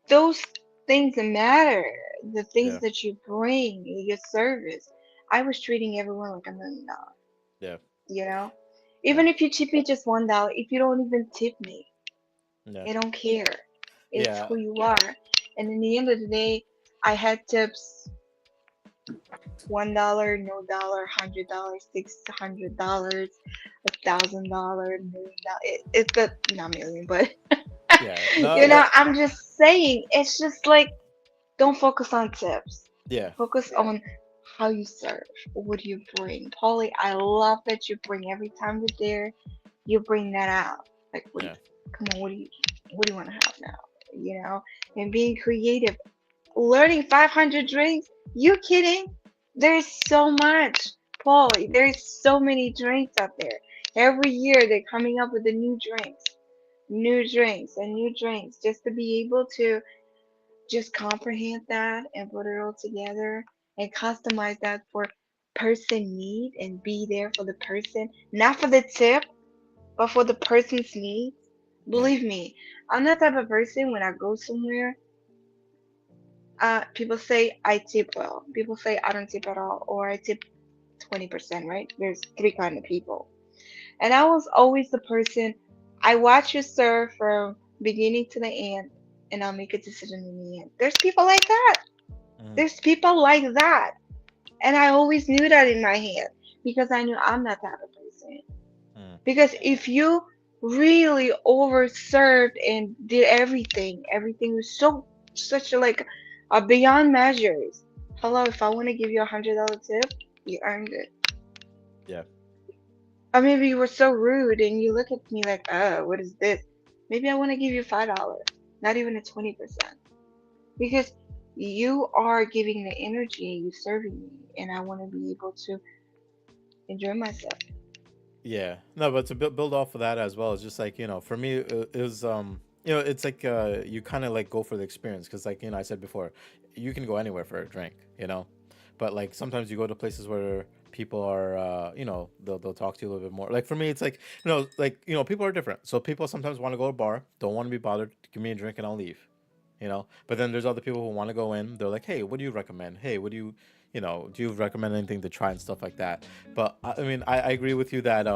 those things that matter, the things
yeah,
that you bring, your service. I was treating everyone like $1 million,
yeah,
you know?
yeah,
Even if you tip me just $1, if you don't even tip me,
yeah,
I don't care. It's
yeah,
who you are. And in the end of the day, I had tips $1, no dollar, $100, $600, $1,000, $1 million. It's a not million, but
yeah. No, that,
I'm just saying. It's just like don't focus on tips.
yeah,
Focus on how you serve. What do you bring, Polly? I love that you bring every time we're there. You bring that out. Like,
yeah,
come on, what do you want to have now? And being creative, learning 500 drinks. You kidding? There's so much, Paulie. There's so many drinks out there. Every year they're coming up with the new drinks, and new drinks, just to be able to just comprehend that and put it all together and customize that for person need and be there for the person, not for the tip, but for the person's needs.
yeah,
Believe me, I'm that type of person. When I go somewhere, people say I tip well. People say I don't tip at all, or I tip 20%, right? There's three kind of people. And I was always the person, I watch you serve from beginning to the end, and I'll make a decision in the end. There's people like that.
mm,
There's people like that. And I always knew that in my head because I knew I'm that type of person.
mm,
Because if you really overserved and did everything was such a like a beyond measures. Hello, if I want to give you $100 tip, you earned it.
yeah,
Or maybe you were so rude and you look at me like, oh, what is this? Maybe I want to give you $5, not even a 20%. Because you are giving the energy, you serving me, and I want to be able to enjoy myself.
yeah. No, but to build off of that as well, it's just like, for me, it was it's like you kind of like go for the experience because, like, I said before, you can go anywhere for a drink. But like sometimes you go to places where people are, they'll talk to you a little bit more. Like for me, it's like, people are different. So people sometimes want to go to a bar, don't want to be bothered, give me a drink and I'll leave. But then there's other people who want to go in. They're like, hey, what do you recommend? Hey, what do do you recommend anything to try and stuff like that? But I mean, I agree with you that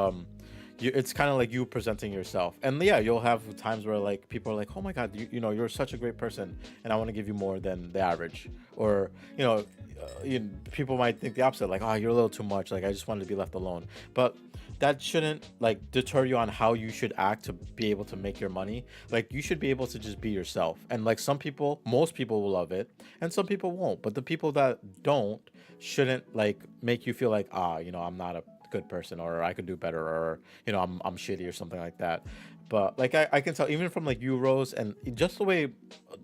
it's kind of like you presenting yourself, and yeah, you'll have times where like people are like, oh my god, you're such a great person, and I want to give you more than the average, or people might think the opposite, like, oh, you're a little too much, like I just wanted to be left alone. But that shouldn't like deter you on how you should act to be able to make your money. Like you should be able to just be yourself. And like most people will love it and some people won't. But the people that don't shouldn't like make you feel like, I'm not a good person, or I could do better, or I'm shitty or something like that. But like I can tell even from like you, Rose, and just the way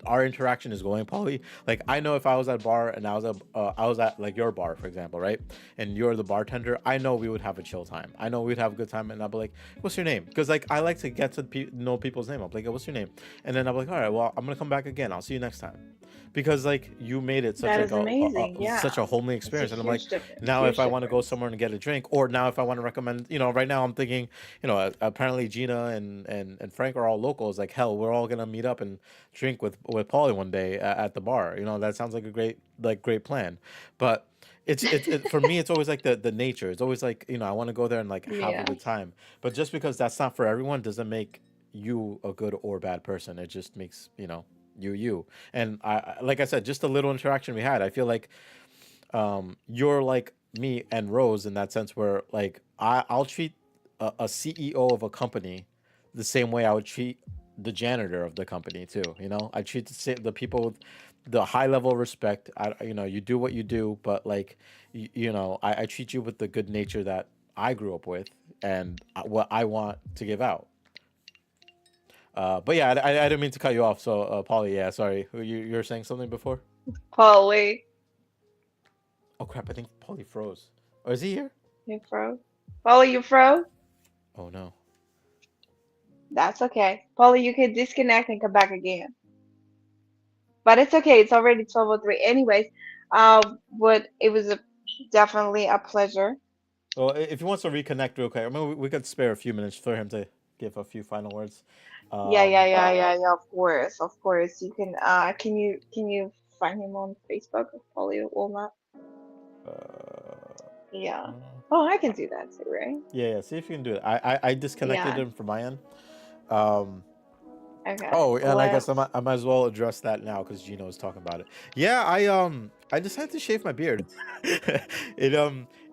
our interaction is going, Polly. Like I know if I was at a bar and I was at like your bar, for example, right? And you're the bartender, I know we would have a chill time. I know we'd have a good time, and I'll be like, "What's your name?" Because like I like to get to know people's name. I'll be like, "What's your name?" And then I'll be like, "All right, well, I'm gonna come back again. I'll see you next time." Because like you made it such
That
like
is amazing.
such a
Yeah.
homely
It's a
experience, and I'm like,
huge difference.
now if
Huge
I want to go
difference.
somewhere and get a drink, or now if I want to recommend, right now I'm thinking, apparently Gina and Frank are all locals. Like hell, we're all gonna meet up and drink with Paulie one day at the bar. That sounds like a great plan, but. For me it's always like the nature. It's always like I want to go there and like have a
Yeah.
good time, but just because that's not for everyone doesn't make you a good or bad person. It just makes you. And like I said, just a little interaction we had, I feel like you're like me and Rose in that sense, where like I'll treat a CEO of a company the same way I would treat the janitor of the company too. I treat the people with the high level of respect. You do what you do, but like I treat you with the good nature that I grew up with, and what I want to give out. But yeah, I didn't mean to cut you off. So, Polly, yeah, sorry. You're saying something before?
Polly,
Oh crap! I think Polly froze. Or is he here?
you froze. Polly, you froze?
Oh no.
That's okay. Polly, you can disconnect and come back again. But it's okay. It's already 12:03. Anyways, but it was definitely a pleasure.
Well, if he wants to reconnect real quick, I mean, we could spare a few minutes for him to give a few final words.
Yeah, yeah,
Um,
yeah, yeah, yeah. Of course, of course. You can. Can you find him on Facebook? Polly Wilmot.
uh,
Yeah.
uh,
Oh, I can do that too, right?
yeah, yeah. See if you can do it. I disconnected
Yeah.
him from my end. Um,
Okay.
Oh, and I
Well.
guess I might as well address that now because Gino was talking about it. Yeah, I decided to shave my beard.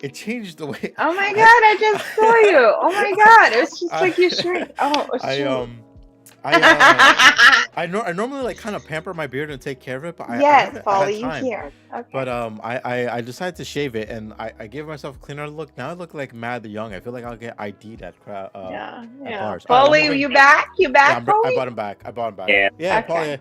It changed the way
Oh my
I
God! I just saw
I
you. Oh my God! It's just
I
like you shrink. Oh
I
shoot.
I uh I normally like kind of pamper my beard and take care of it, but I
Yes,
haven't had
Polly, you
time.
can.
But
Okay.
I decided to shave it, and I gave myself a cleaner look. Now I look like mad young. I feel like I'll get ID'd
Yeah,
at
yeah.
bars. All right, let me
Polly,
bring.
you back? You
Yeah,
back,
I
Polly?
bought him back. I bought him back.
Yeah.
Yeah,
Okay.
Paulie.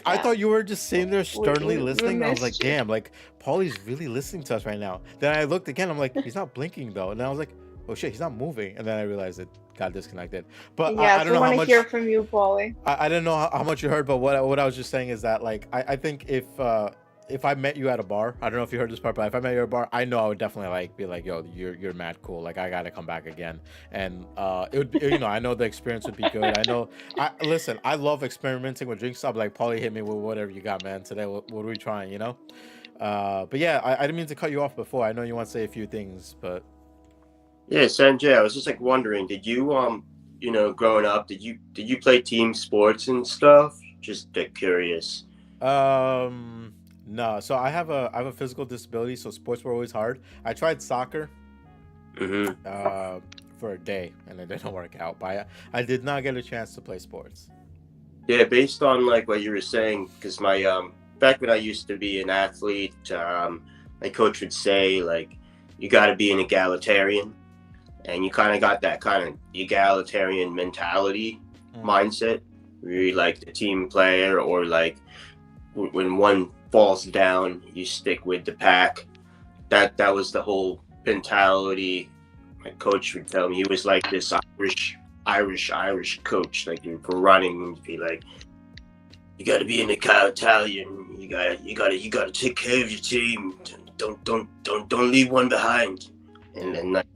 I
Yeah.
thought you were just sitting there sternly
We
listening. And I was like,
missed you.
damn, like Paulie's really listening to us right now. Then I looked again. I'm like, he's not blinking though. And then I was like, oh shit, he's not moving. And then I realized it got disconnected. But I
Yes,
don't
we
know how
want to hear
much.
from you, Polly.
I didn't know how much you heard, but what I was just saying is that like I think if I met you at a bar, I don't know if you heard this part, but if I met you at a bar, I know I would definitely like be like, yo, you're mad cool. Like I gotta come back again. And it would be, I know the experience would be good. I know I listen, I love experimenting with drinks. I'll be like, Paulie, hit me with whatever you got, man. Today what are we trying? But yeah, I didn't mean to cut you off before. I know you want to say a few things, but
Yeah, Sanjay, I was just like wondering, did you growing up, did you play team sports and stuff? Just curious.
no. So I have a physical disability, so sports were always hard. I tried soccer
Mm-hmm.
uh, for a day, and it didn't work out. But I did not get a chance to play sports.
Yeah, based on like what you were saying, because my back when I used to be an athlete, my coach would say like you got to be an egalitarian, and you kind of got that kind of egalitarian mentality
Mm,
mindset, where you like the team player, or like when one falls down, you stick with the pack. That was the whole mentality. My coach would tell me he was like this Irish coach. Like for running, he'd be like, "You got to be an Italian. You gotta take care of your team. Don't leave one behind." And
yeah,
then like,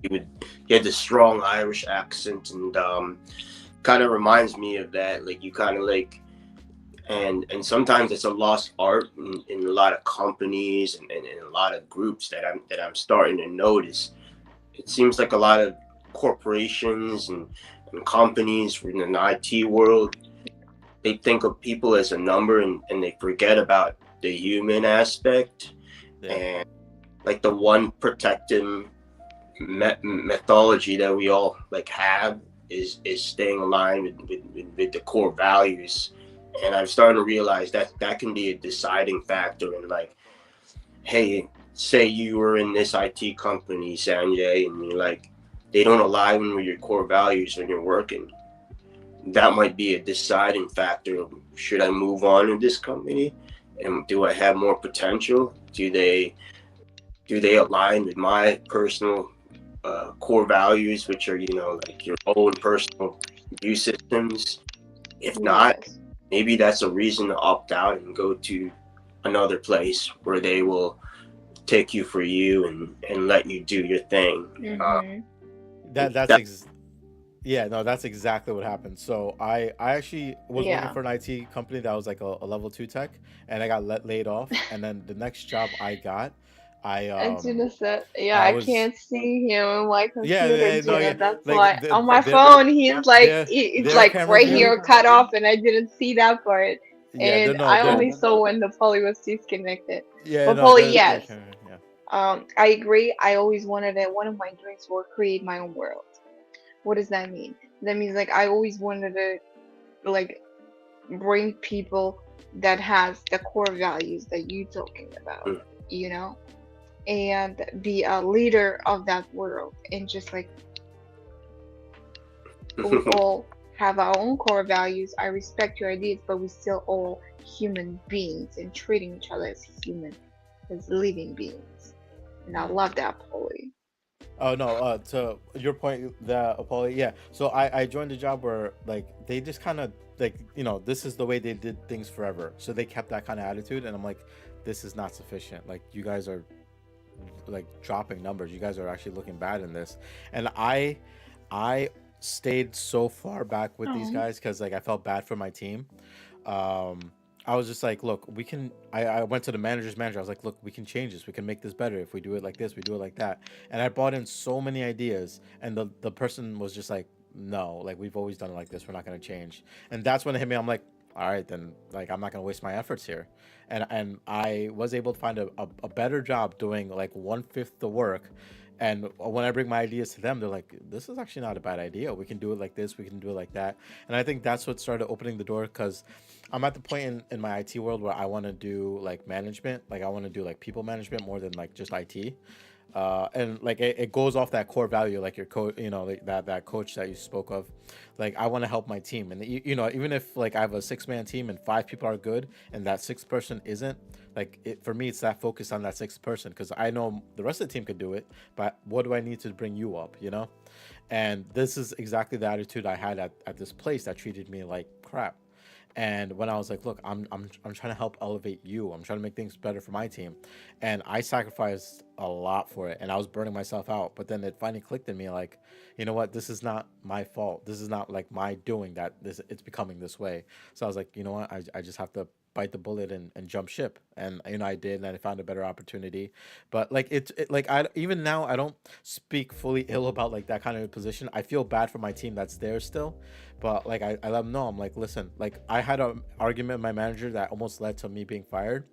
he had this strong Irish accent, and kind of reminds me of that. Like you kind of like, and sometimes it's a lost art in a lot of companies and in a lot of groups that I'm starting to notice. It seems like a lot of corporations and companies in the IT world, they think of people as a number, and they forget about the human aspect,
yeah,
and like the one protective methodology that we all like have is staying aligned with the core values. And I'm starting to realize that that can be a deciding factor in like, hey, say you were in this IT company, Sanjay, and you're like, they don't align with your core values when you're working. That might be a deciding factor of, should I move on in this company, and do I have more potential? Do they align with my personal core values, which are, like your own personal view systems? If not,
Yes.
maybe that's a reason to opt out and go to another place where they will take you for you and let you do your thing.
Mhm.
That's
That
yeah, no, that's exactly what happened. So I actually was working
Yeah.
for an IT company that was like a level 2 tech, and I got laid off. And then the next job I got, I
I just said, yeah,
I
I
was
can't see him on my
yeah,
computer,
no, yeah,
Gina. That's
like
why on my
their
phone he's like
their
it's
their
like
camera
right
view.
here cut off, and I didn't see that part.
Yeah, they're
And
no,
I
they're
only saw when the poly was disconnected.
yeah,
But
no,
poly,
their
yes.
camera. Yeah.
I agree. I always wanted it. One of my dreams were create my own world. What does that mean? That means like I always wanted to like bring people that has the core values that you talking about, you know, and be a leader of that world, and just like we all have our own core values. I respect your ideas, but we still all human beings and treating each other as human, as living beings. And I love that, Polly.
Oh no, to your point, the Apollo, yeah. So I joined a job where like they just kind of like this is the way they did things forever. So they kept that kind of attitude, and I'm like, this is not sufficient. Like you guys are like dropping numbers. You guys are actually looking bad in this, and I stayed so far back with these
Oh,
guys because like I felt bad for my team. Um, I was just like, look, we can. I went to the manager's manager. I was like, look, we can change this. We can make this better if we do it like this. We do it like that. And I brought in so many ideas, and the person was just like, no, like we've always done it like this. We're not gonna change. And that's when it hit me. I'm like, all right, then like I'm not gonna waste my efforts here. And I was able to find a better job doing like 1/5 the work. And when I bring my ideas to them, they're like, "This is actually not a bad idea. We can do it like this. We can do it like that." And I think that's what started opening the door because I'm at the point in my IT world where I want to do like management, like I want to do like people management more than like just IT. And like it goes off that core value, like your coach, like that coach that you spoke of. Like I want to help my team, and even if like I have a 6-man team and 5 people are good, and that sixth person isn't, like for me, it's that focus on that sixth person because I know the rest of the team could do it, but what do I need to bring you up, And this is exactly the attitude I had at this place that treated me like crap. And when I was like, look, I'm trying to help elevate you. I'm trying to make things better for my team. And I sacrificed a lot for it and I was burning myself out. But then it finally clicked in me like, you know what, this is not my fault. This is not like my doing that this it's becoming this way. So I was like, you know what, I just have to bite the bullet and jump ship. And I did, and I found a better opportunity. But like like I even now I don't speak fully ill about like that kind of position. I feel bad for my team that's there still, but like I let them know. I'm like, listen, like I had an argument with my manager that almost led to me being fired.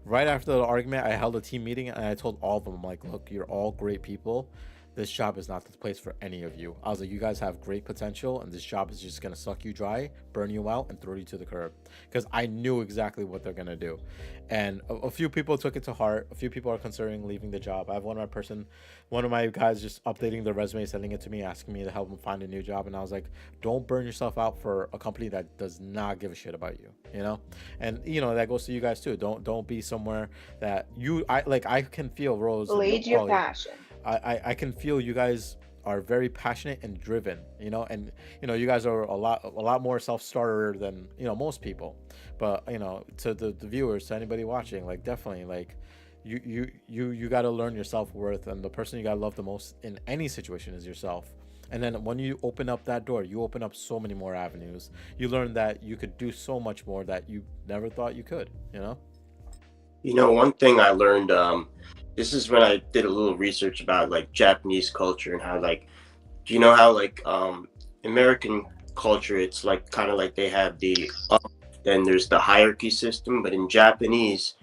Right after the argument, I held a team meeting and I told all of them, I'm like, look, you're all great people. This job is not the place for any of you. I was like, you guys have great potential, and this job is just gonna suck you dry, burn you out, and throw you to the curb. Because I knew exactly what they're gonna do, and a few people took it to heart. A few people are considering leaving the job. I have one of my guys just updating their resume, sending it to me, asking me to help him find a new job, and I was like, don't burn yourself out for a company that does not give a shit about you, And that goes to you guys too. Don't be somewhere that I can feel Rose and
lead your
Polly.
passion.
I can feel you guys are very passionate and driven, and you guys are a lot more self-starter than most people. But to the viewers, to anybody watching, like definitely like you got to learn your self-worth, and the person you got to love the most in any situation is yourself. And then when you open up that door, you open up so many more avenues. You learn that you could do so much more that you never thought you could.
One thing I learned, this is when I did a little research about like Japanese culture and how like, do you know how like American culture, it's like kind of like they have the up, then there's the hierarchy system, but in Japanese,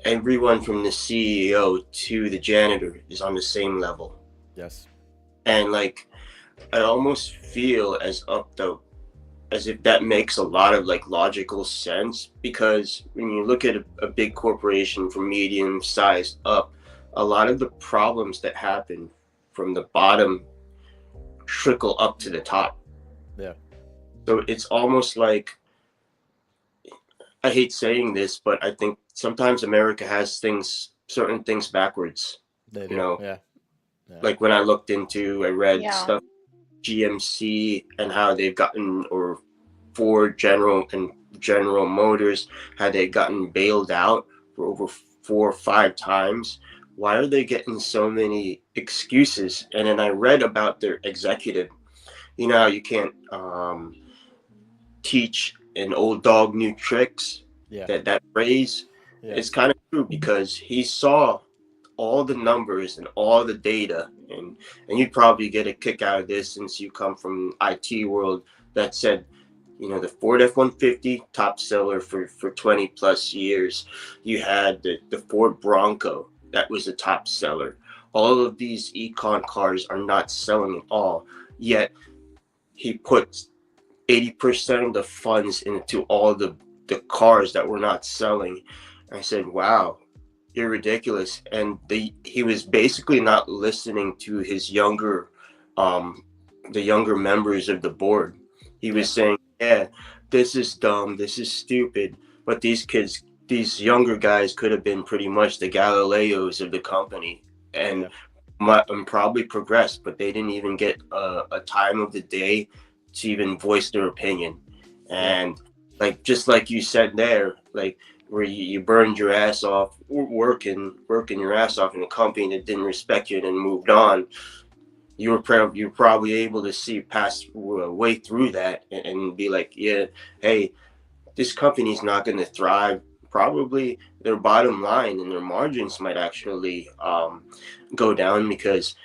everyone from the CEO to the janitor is on the same level.
Yes.
And like I almost feel as if that makes a lot of like logical sense, because when you look at a big corporation from medium sized up, a lot of the problems that happen from the bottom trickle up to the top.
Yeah,
So it's almost like, I hate saying this, but I think sometimes America has certain things backwards.
they
You
do.
know,
Yeah, yeah,
like when I read
Yeah.
stuff GMC and how they've gotten, or Ford General and General Motors, how they've gotten bailed out for over 4 or 5 times. Why are they getting so many excuses? And then I read about their executive. You know how you can't teach an old dog new tricks.
yeah,
That phrase,
yeah,
it's kind of true because he saw all the numbers and all the data, and you'd probably get a kick out of this since you come from IT world, that said, the Ford F-150 top seller for 20 plus years. You had the Ford Bronco, that was a top seller. All of these econ cars are not selling at all, yet he put 80% of the funds into all the cars that were not selling. I said, wow, you're ridiculous. And he was basically not listening to his um the younger members of the board. He
yeah,
was saying, yeah, this is dumb, this is stupid, but these younger guys could have been pretty much the Galileos of the company, and
yeah,
and probably progressed, but they didn't even get a time of the day to even voice their opinion.
yeah,
And like, just like you said there, like, where you burned your ass off working your ass off in a company that didn't respect you and then moved on. You were probably able to see past way through that, and be like, yeah, hey, this company's not going to thrive. Probably their bottom line and their margins might actually go down, because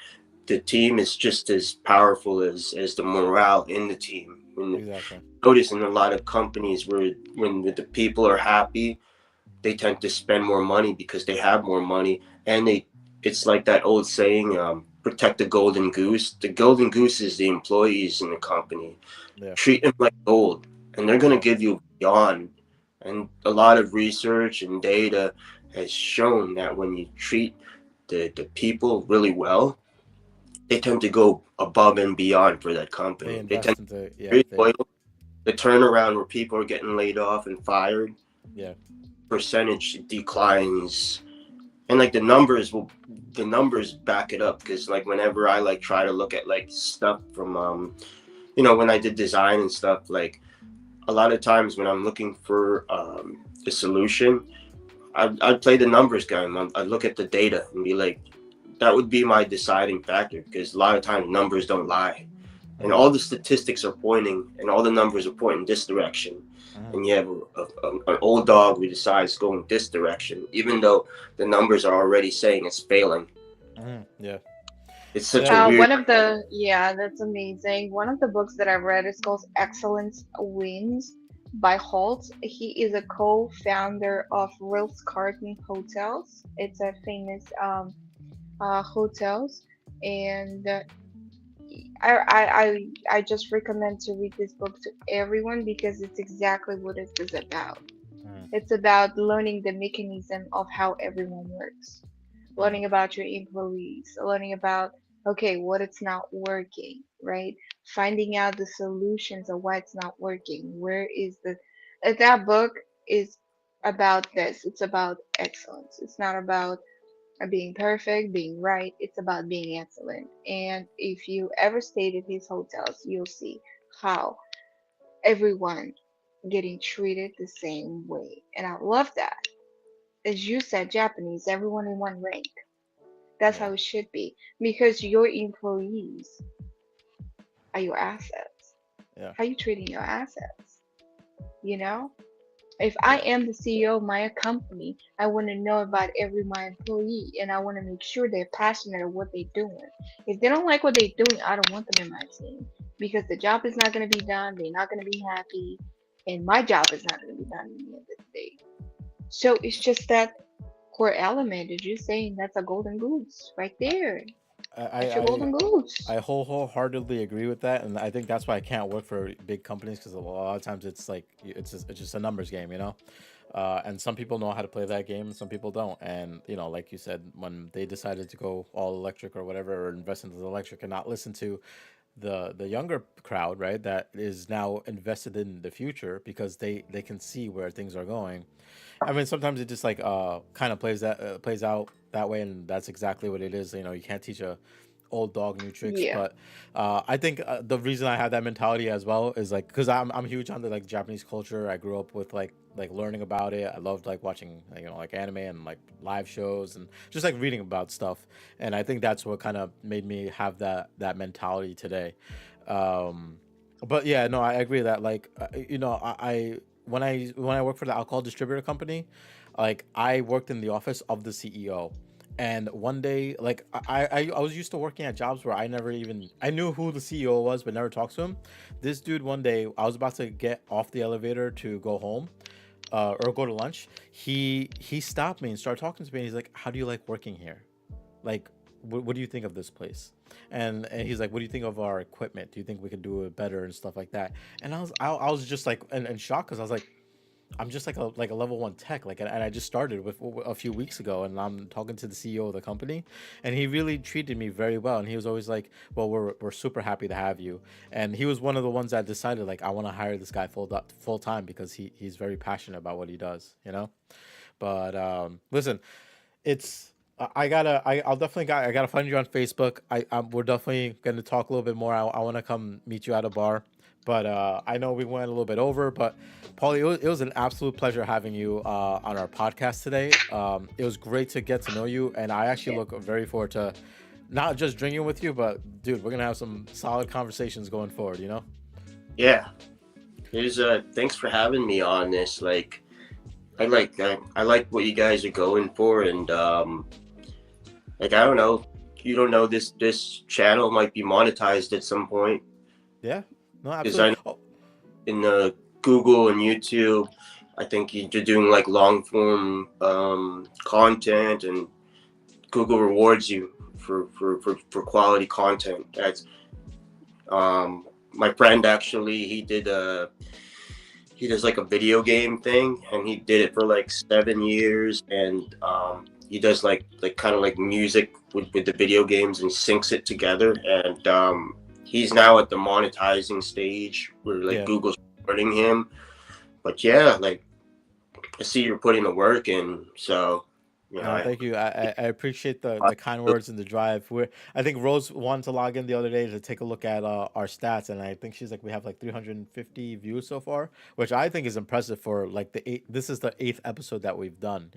the team is just as powerful as the morale in the team. And
exactly.
notice in a lot of companies, where when the people are happy, they tend to spend more money because they have more money, and it's like that old saying, protect the golden goose. The golden goose is the employees in the company.
Yeah,
Treat them like gold, and they're going
yeah,
to give you beyond. And a lot of research and data has shown that when you treat the people really well, they tend to go above and beyond for that
they
company. They tend
invest
to
into,
be
yeah,
very
they,
loyal. The turnaround where people are getting laid off and fired,
yeah,
percentage declines, and like the numbers back it up, because like whenever I like try to look at like stuff from when I did design and stuff, like a lot of times when I'm looking for a solution, I'd play the numbers game. I'd look at the data and be like, that would be my deciding factor, because a lot of times numbers don't lie, and
mm-hmm,
all the statistics are pointing, and all the numbers are pointing this direction.
mm-hmm,
And you have an old dog who decides going this direction, even though the numbers are already saying it's failing.
mm-hmm, yeah,
It's such
yeah,
a weird.
One of the, yeah, that's amazing. One of the books that I've read is called Excellence Wins by Holt. He is a co-founder of Ritz-Carlton Hotels. It's a famous hotels, and I just recommend to read this book to everyone because it's exactly what it is about.
mm-hmm,
It's about learning the mechanism of how everyone works,
mm-hmm,
learning about your employees, learning about, okay, what it's not working, right? Finding out the solutions of why it's not working. Where is the that book is about this. It's about excellence. It's not about being perfect, being right. It's about being excellent. And if you ever stayed at his hotels, you'll see how everyone getting treated the same way. And I love that. As you said, Japanese, everyone in one rank. That's
yeah,
how it should be. Because your employees are your assets.
yeah,
How you treating your assets? You know? If I
yeah,
am the CEO of my company, I want to know about every my employee and I want to make sure they're passionate at what they're doing. If they don't like what they're doing, I don't want them in my team because the job is not going to be done. They're not going to be happy, and my job is not going to be done at the end of the day. So it's just that core element that you're saying that's a golden goose right
I,
there.
I,
That's your
I,
golden goose.
I wholeheartedly agree with that, and I think that's why I can't work for big companies because a lot of times it's like it's just a numbers game, you know. And some people know how to play that game, and some people don't. And like you said, when they decided to go all electric or whatever, or invest into the electric and not listen to the younger crowd, right, that is now invested in the future because they can see where things are going. I mean, sometimes it just like kind of plays out that way, and that's exactly what it is. You can't teach a old dog new tricks,
Yeah.
but I think the reason I have that mentality as well is like because I'm huge on the like Japanese culture. I grew up with like learning about it. I loved like watching like anime and like live shows and just like reading about stuff. And I think that's what kind of made me have that mentality today. Um, but yeah, no, I agree that like I when I worked for the alcohol distributor company, like I worked in the office of the CEO. And one day, like I was used to working at jobs where I knew who the CEO was, but never talked to him. This dude one day, I was about to get off the elevator to go home, or go to lunch. He stopped me and started talking to me. And he's like, "How do you like working here? Like, what do you think of this place?" And he's like, "What do you think of our equipment? Do you think we could do it better and stuff like that?" And I was just like in shock because I was like, I'm just like a level one tech, like, and I just started with a few weeks ago, and I'm talking to the CEO of the company, and he really treated me very well, and he was always like, "Well, we're super happy to have you," and he was one of the ones that decided like I want to hire this guy full time because he's very passionate about what he does. But listen, it's I'll definitely I gotta find you on Facebook. We're definitely gonna talk a little bit more. I want to come meet you at a bar, but I know we went a little bit over. But Paulie, it was an absolute pleasure having you on our podcast today. It was great to get to know you, and I actually
Yeah.
look very forward to not just drinking with you, but dude, we're gonna have some solid conversations going forward.
Yeah. There's thanks for having me on this. Like I like what you guys are going for, and like I don't know, you don't know this channel might be monetized at some point
Yeah, no,
because I
absolutely.
know
Oh,
in Google and YouTube, I think you're doing like long form content, and Google rewards you for quality content. That's my friend actually he does like a video game thing, and he did it for like 7 years, and he does like kind of like music with the video games and syncs it together, and he's now at the monetizing stage where like
yeah.
Google's supporting him. But yeah, like I see you're putting the work in, so you know
No, thank you. I appreciate the kind words and the drive. I think Rose wanted to log in the other day to take a look at our stats, and I think she's like we have like 350 views so far, which I think is impressive for like the eight. This is the eighth episode that we've done.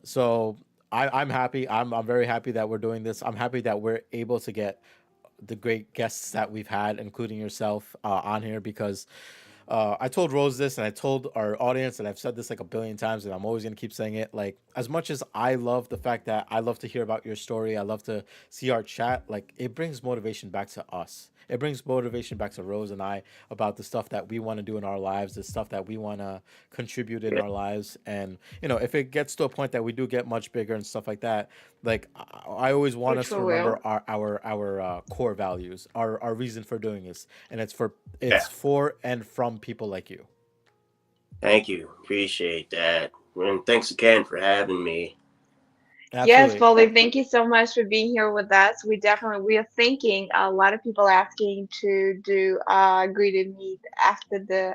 So I'm happy. I'm very happy that we're doing this. I'm happy that we're able to get the great guests that we've had, including yourself, on here because I told Rose this and I told our audience, and I've said this like a billion times, and I'm always going to keep saying it. Like, as much as I love the fact that I love to hear about your story, I love to see our chat, like, it brings motivation back to us. It brings motivation back to Rose and I about the stuff that we want to do in our lives, the stuff that we want to contribute in
yeah,
our lives. And, if it gets to a point that we do get much bigger and stuff like that, like, I always want us
Which
to
we
remember
will.
our core values, our reason for doing this, and
yeah.
it's for and from people like you.
Thank you, appreciate that, and thanks again for having me.
Yes,
Absolutely.
Polly, thank you so much for being here with us. We are thinking a lot of people asking to do greeted meet after the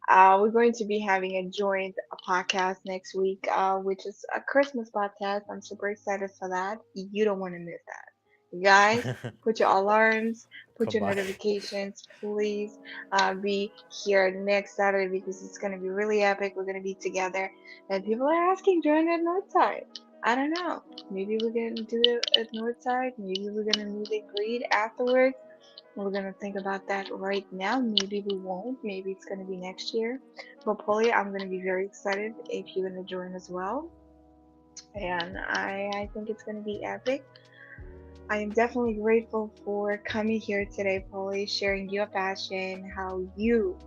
we're going to be having a joint podcast next week, which is a Christmas podcast. I'm super excited for that. You don't want to miss that. Guys, put your alarms, put
Come
your
by.
notifications, please be here next Saturday because it's going to be really epic. We're going to be together. And people are asking during that night time. I don't know. Maybe we're gonna do it at Northside. Maybe we're gonna meet and greet afterwards. We're gonna think about that right now. Maybe we won't. Maybe it's gonna be next year. But Polly, I'm gonna be very excited if you're gonna join as well. And I think it's gonna be epic. I am definitely grateful for coming here today, Polly, sharing your passion, how you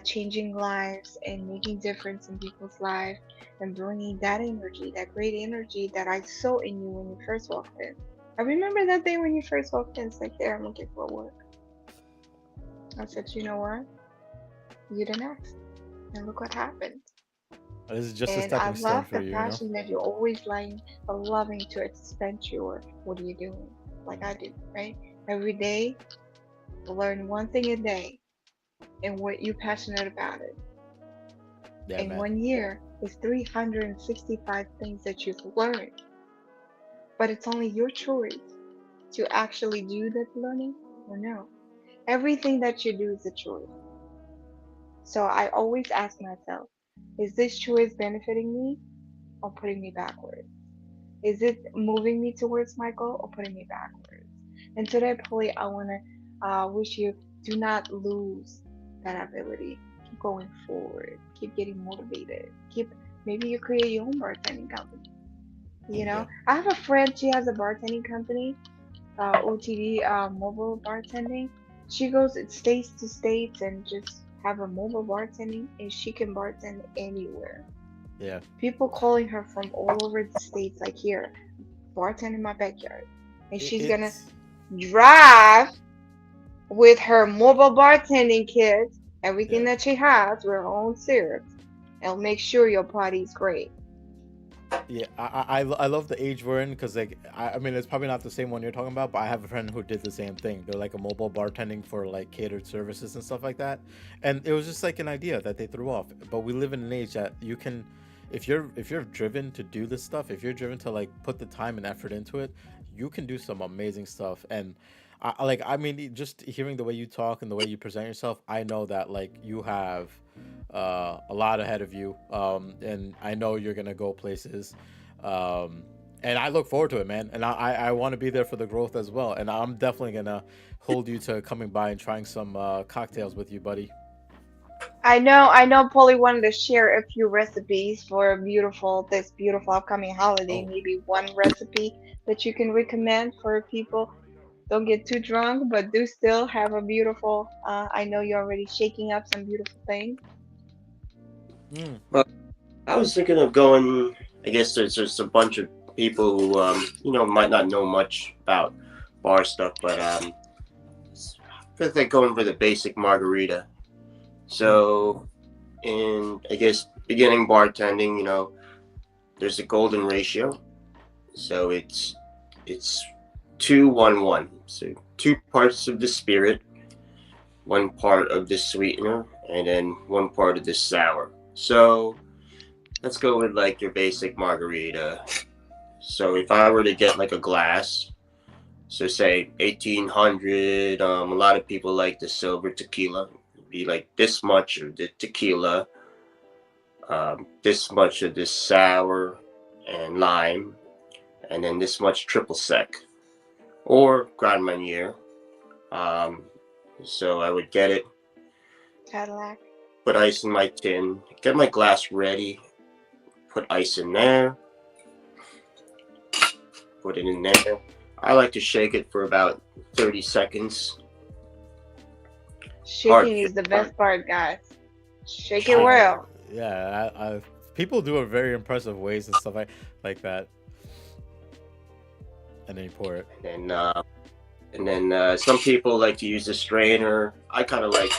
changing lives and making difference in people's life and bringing that energy, that great energy that I saw in you when you first walked in. I remember that day when you first walked in. It's like, there, I'm looking for work. I said, you know what? You're the next. And look what happened.
This is just a
And I
stepping stone
love
for
the
you, you know.
passion that you're always like loving to adventure. What are you doing? Like I do, right? Every day, learn one thing a day and what you're passionate about it.
Yeah,
In
man.
1 year, it's 365 things that you've learned, but it's only your choice to actually do that learning or no. Everything that you do is a choice. So I always ask myself, is this choice benefiting me or putting me backwards? Is it moving me towards my goal or putting me backwards? And today, Polly, I want to wish you do not lose that ability. Keep going forward. Keep getting motivated. Keep maybe you create your own bartending company. You
Yeah.
know, I have a friend. She has a bartending company, OTD, mobile bartending. She goes states to states and just have a mobile bartending, and she can bartend anywhere.
Yeah.
People calling her from all over the states, like here, bartend in my backyard. And she's gonna
It's
drive with her mobile bartending kit, everything
yeah.
that she has with her own syrups, and make sure your party's great.
Yeah, I love the age we're in because like I mean it's probably not the same one you're talking about, but I have a friend who did the same thing. They're like a mobile bartending for like catered services and stuff like that, and it was just like an idea that they threw off. But we live in an age that you can, if you're driven to do this stuff, if you're driven to like put the time and effort into it, you can do some amazing stuff. And I mean just hearing the way you talk and the way you present yourself, I know that like you have a lot ahead of you. And I know you're gonna go places. Um, and I look forward to it, man. And I want to be there for the growth as well. And I'm definitely gonna hold you to coming by and trying some cocktails with you, buddy.
I know Polly wanted to share a few recipes for this beautiful upcoming holiday.
Oh,
Maybe one recipe that you can recommend for people. Don't get too drunk, but do still have a beautiful. I know you're already shaking up some beautiful things.
mm,
Well, I was thinking of going. I guess there's just a bunch of people who, might not know much about bar stuff, but I think going for the basic margarita.
mm,
So, in I guess beginning bartending, there's a golden ratio. So it's 2-1-1. So 2 parts of the spirit, 1 part of the sweetener, and then 1 part of the sour. So let's go with like your basic margarita. So if I were to get like a glass, so say 1800, a lot of people like the silver tequila. It'd be like this much of the tequila, this much of this sour and lime, and then this much triple sec or Grand Marnier. Um, so I would get it,
Cadillac.
put ice in my tin, get my glass ready, put ice in there, put it in there. I like to shake it for about 30 seconds. Hard.
Shaking is the best part, guys. Shake it
I
well.
yeah. People do it very impressive ways and stuff like that. And then you pour it.
And then some people like to use a strainer. I kind of like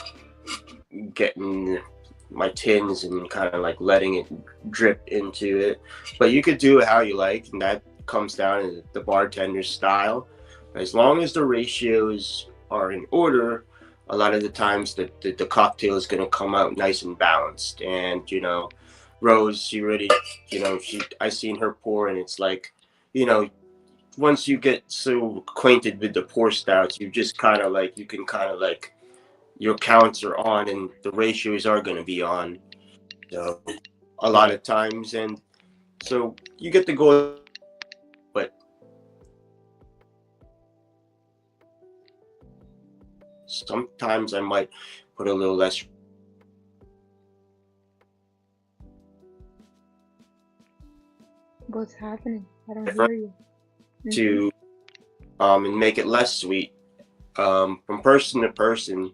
getting my tins and kind of like letting it drip into it. But you could do it how you like, and that comes down to the bartender's style. As long as the ratios are in order, a lot of the times the cocktail is going to come out nice and balanced. And Rose, she already, I seen her pour, and it's like, you know, once you get so acquainted with the pour stouts, you just kind of like, you can kind of like, your counts are on and the ratios are going to be on. So a lot
Right.
of times, and so you get to go, but sometimes I might put a little less
What's happening? I don't hear you. Hmm.
to and make it less sweet. From person to person,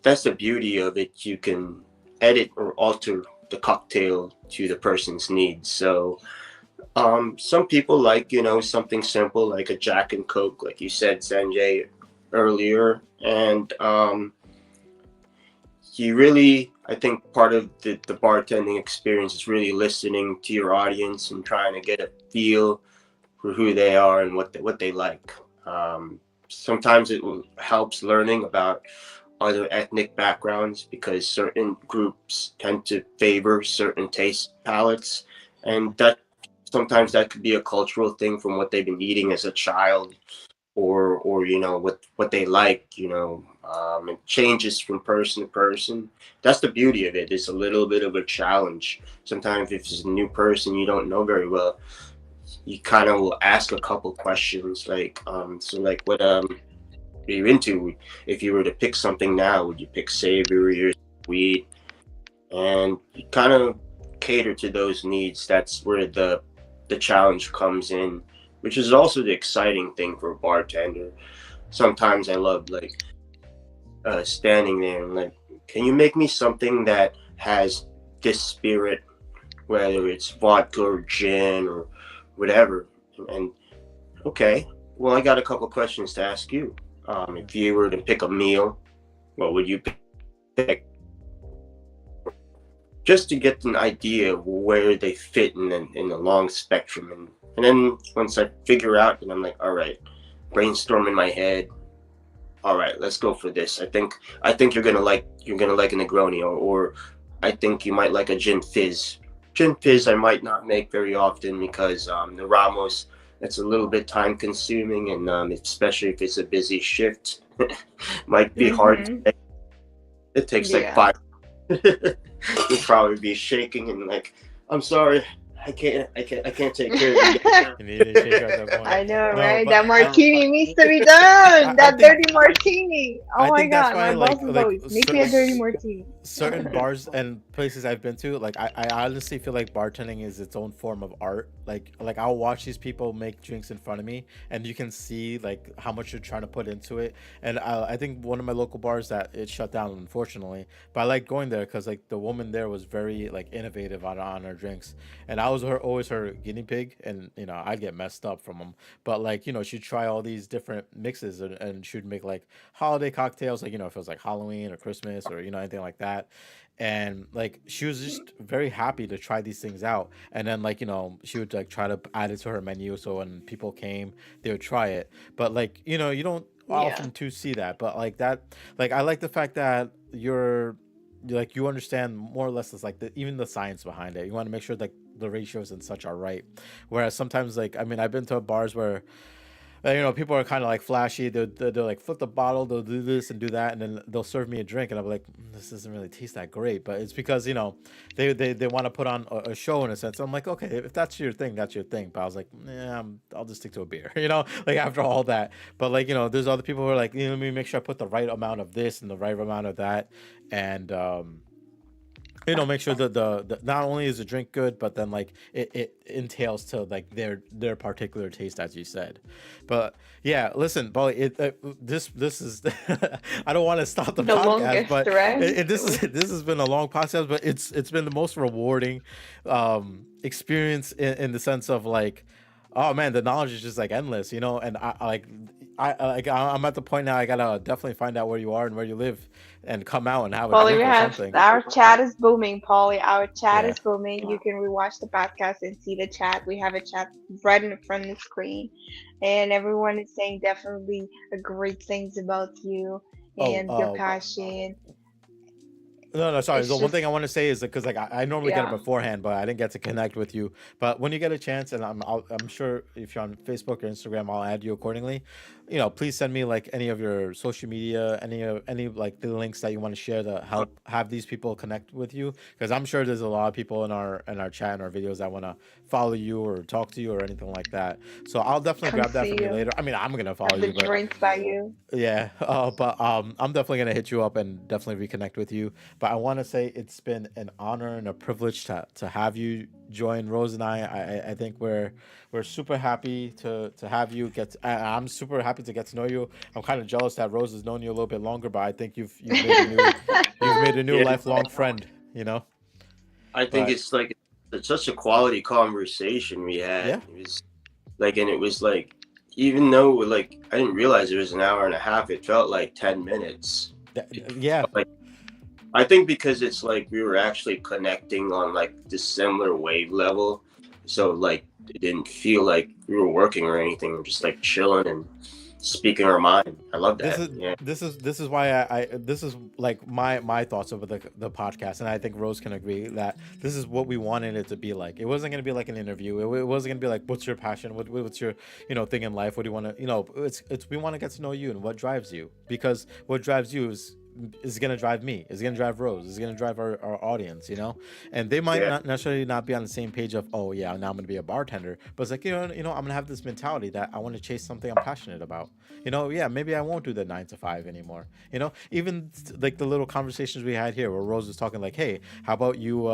that's the beauty of it. You can edit or alter the cocktail to the person's needs. So some people like, something simple like a Jack and Coke, like you said, Sanjay, earlier. And you really, I think part of the bartending experience is really listening to your audience and trying to get a feel for who they are and what they like. Sometimes it helps learning about other ethnic backgrounds because certain groups tend to favor certain taste palettes,
Mm-hmm.
and that sometimes that could be a cultural thing from what they've been eating as a child, or what they like. It changes from person to person. That's the beauty of it. It's a little bit of a challenge. Sometimes if it's a new person you don't know very well, you kind of will ask a couple questions like, so like, what are you into? If you were to pick something now, would you pick savory or sweet? And you kind of cater to those needs. That's where the challenge comes in, which is also the exciting thing for a bartender. Sometimes I love like standing there and like, can you make me something that has this spirit, whether it's vodka or gin or whatever? And okay, well, I got a couple questions to ask you. If you were to pick a meal, what would you pick? Just to get an idea of where they fit in the long spectrum. And then once I figure out, and I'm like, all right, brainstorm in my head. All right, let's go for this. I think you're gonna like a Negroni, or I think you might like a gin fizz. Gin fizz I might not make very often because the Ramos, it's a little bit time consuming, and especially if it's a busy shift, might be hard to
Mhm.
make. It takes like
Yeah.
5. You'll probably be shaking and like, I'm sorry, I can't take care of you.
You need to shake at that point.
I know,
No,
right?
but
That martini needs to be done.
I
That
think
dirty martini. Oh
I
my
think that's
God,
why
my boss is always make me a dirty martini.
certain bars and places I've been to, like I honestly feel like bartending is its own form of art. Like I'll watch these people make drinks in front of me, and you can see like how much you're trying to put into it. And I think one of my local bars that it shut down unfortunately, but I like going there because like the woman there was very like innovative on her drinks, and I was always her guinea pig, and I'd get messed up from them. But like she'd try all these different mixes, and she'd make like holiday cocktails, like if it was like Halloween or Christmas or anything like that. And like she was just very happy to try these things out, and then like she would like try to add it to her menu so when people came they would try it. But like you don't
Yeah.
often to see that, but like that, like I like the fact that like you understand more or less it's like even the science behind it. You want to make sure like the ratios and such are right. Whereas sometimes, like, I mean, I've been to bars where people are kind of like flashy. They'll like flip the bottle, they'll do this and do that, and then they'll serve me a drink, and I'm like, this doesn't really taste that great. But it's because they want to put on a show in a sense. I'm like, okay, if that's your thing, that's your thing. But I was like, yeah, I'll just stick to a beer, like after all that. But like there's other people who are like, let me make sure I put the right amount of this and the right amount of that, and make sure that the not only is the drink good, but then like it entails to like their particular taste, as you said. But yeah, listen, Bolly, this is I don't want to stop the
The
podcast,
longest,
but
right?
this has been a long podcast, but it's been the most rewarding experience in the sense of like, oh man, the knowledge is just like endless, and I'm at the point now I gotta definitely find out where you are and where you live and come out and have a
Polly, we
drink or
have
something.
our chat is booming, Polly. Our chat
Yeah.
is booming. You can rewatch the podcast and see the chat. We have a chat right in the front of the screen, and everyone is saying definitely great things about you
Oh,
and your passion.
no, no, sorry.
It's
The one
just,
thing I want to say is because like I normally get it
yeah.
beforehand, but I didn't get to connect with you. But when you get a chance, and I'm sure if you're on Facebook or Instagram, I'll add you accordingly. Please send me like any of your social media, any like the links that you want to share to help have these people connect with you. Because I'm sure there's a lot of people in our chat and our videos that want to follow you or talk to you or anything like that. So I'll definitely
Come
grab that
see
from you
you.
later. I mean, I'm gonna follow
Have the
you, but
drinks by you.
yeah, but I'm definitely gonna hit you up and definitely reconnect with you. But I want to say it's been an honor and a privilege to have you join Rose and I. I think we're super happy to have you I'm super happy to get to know you. I'm kind of jealous that Rose has known you a little bit longer, but I think you've made a new
Yeah,
lifelong friend.
I think
But
it's like it's such a quality conversation we had.
yeah,
It was like, and it was like, even though like I didn't realize it was an hour and a half, it felt like 10 minutes. It
yeah,
felt like I think because it's like we were actually connecting on like this similar wave level, so like it didn't feel like we were working or anything. We're just like chilling and speaking our mind. I love
this
that.
is
Yeah,
this is why I this is like my thoughts over the podcast, and I think Rose can agree that this is what we wanted it to be like. It wasn't going to be like an interview. It wasn't going to be like, what's your passion, what's your thing in life, what do you want to, it's we want to get to know you and what drives you, because what drives you is going to drive me, is going to drive Rose, is going to drive our audience, and they might
yeah,
not necessarily not be on the same page of, oh yeah, now I'm going to be a bartender, but it's like, I'm going to have this mentality that I want to chase something I'm passionate about. Yeah, maybe I won't do the 9 to 5 anymore. Even like the little conversations we had here where Rose was talking like, hey, how about you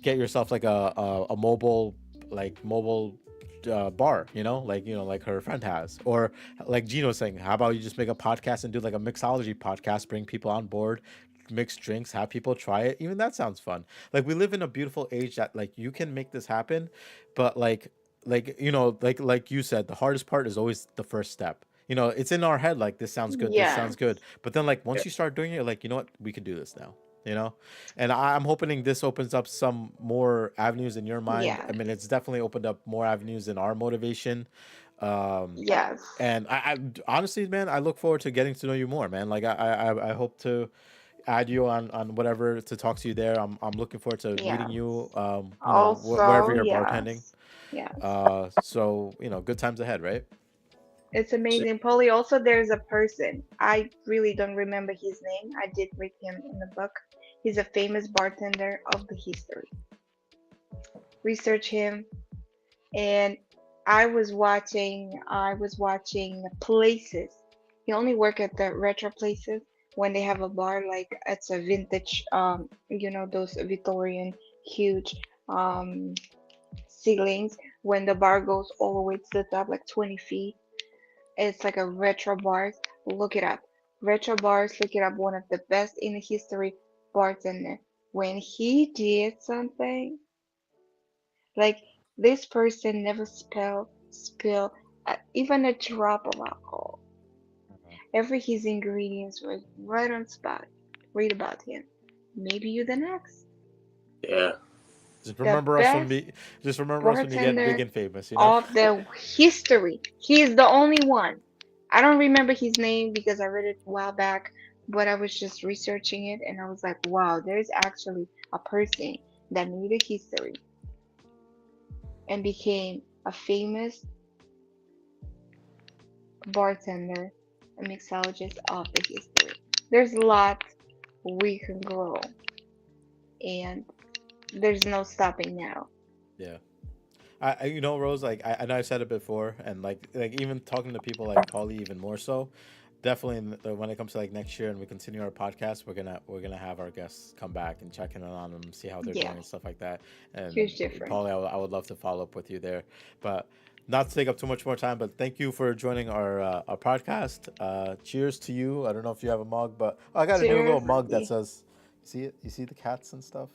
get yourself like a mobile bar, like her friend has, or like Gino saying, how about you just make a podcast and do like a mixology podcast, bring people on board, mix drinks, have people try it. Even that sounds fun. Like, we live in a beautiful age that like you can make this happen, but like you said, the hardest part is always the first step. It's in our head like, this sounds good, this
Yeah.
sounds good, but then like
yeah.
once you start doing it, you're like, you know what, we can do this now. you know and I'm hoping this opens up some more avenues in your mind. I
Yes.
mean, it's definitely opened up more avenues in our motivation. um
Yes.
and I honestly, man, I look forward to getting to know you more, man. Like, I hope to add you on whatever to talk to you there. I'm looking forward to meeting
Yes.
you, wherever
Also,
you're bartending.
yes. Yes.
So, good times ahead, right?
It's
So,
amazing. Polly, also, there's a person. I really don't remember his name. I did read him in the book. He's a famous bartender of the history. Research him. And I was watching places. He only work at the retro places when they have a bar, like it's a vintage, those Victorian huge um ceilings, when the bar goes all the way to the top, like 20 feet. It's like a retro bars. Look it up. Retro bars, look it up. One of the best in the history bartender. When he did something, like, this person never spill even a drop of alcohol. Every his ingredients was right on spot. Read about him. Maybe you the next.
yeah,
Just
The
remember us when
best
we just remember us when you get big
bartender
and famous.
of the history. He is the only one. I don't remember his name because I read it a while back, but I was just researching it and I was like, wow, there's actually a person that made a history and became a famous bartender and mixologist of the history. There's a lot we can grow, and there's no stopping now.
Yeah. Rose, like, I know I said it before, and like even talking to people like Polly, even more so. Definitely, when it comes to like next year and we continue our podcast, we're gonna have our guests come back and check in on them, see how they're doing and
Yes,
stuff like that. And
huge difference.
Polly, I would love to follow up with you there, but not to take up too much more time. But thank you for joining our podcast. Cheers to you. I don't know if you have a mug, but I got a new little
Cheers.
mug that says, "See it? You see the cats and stuff."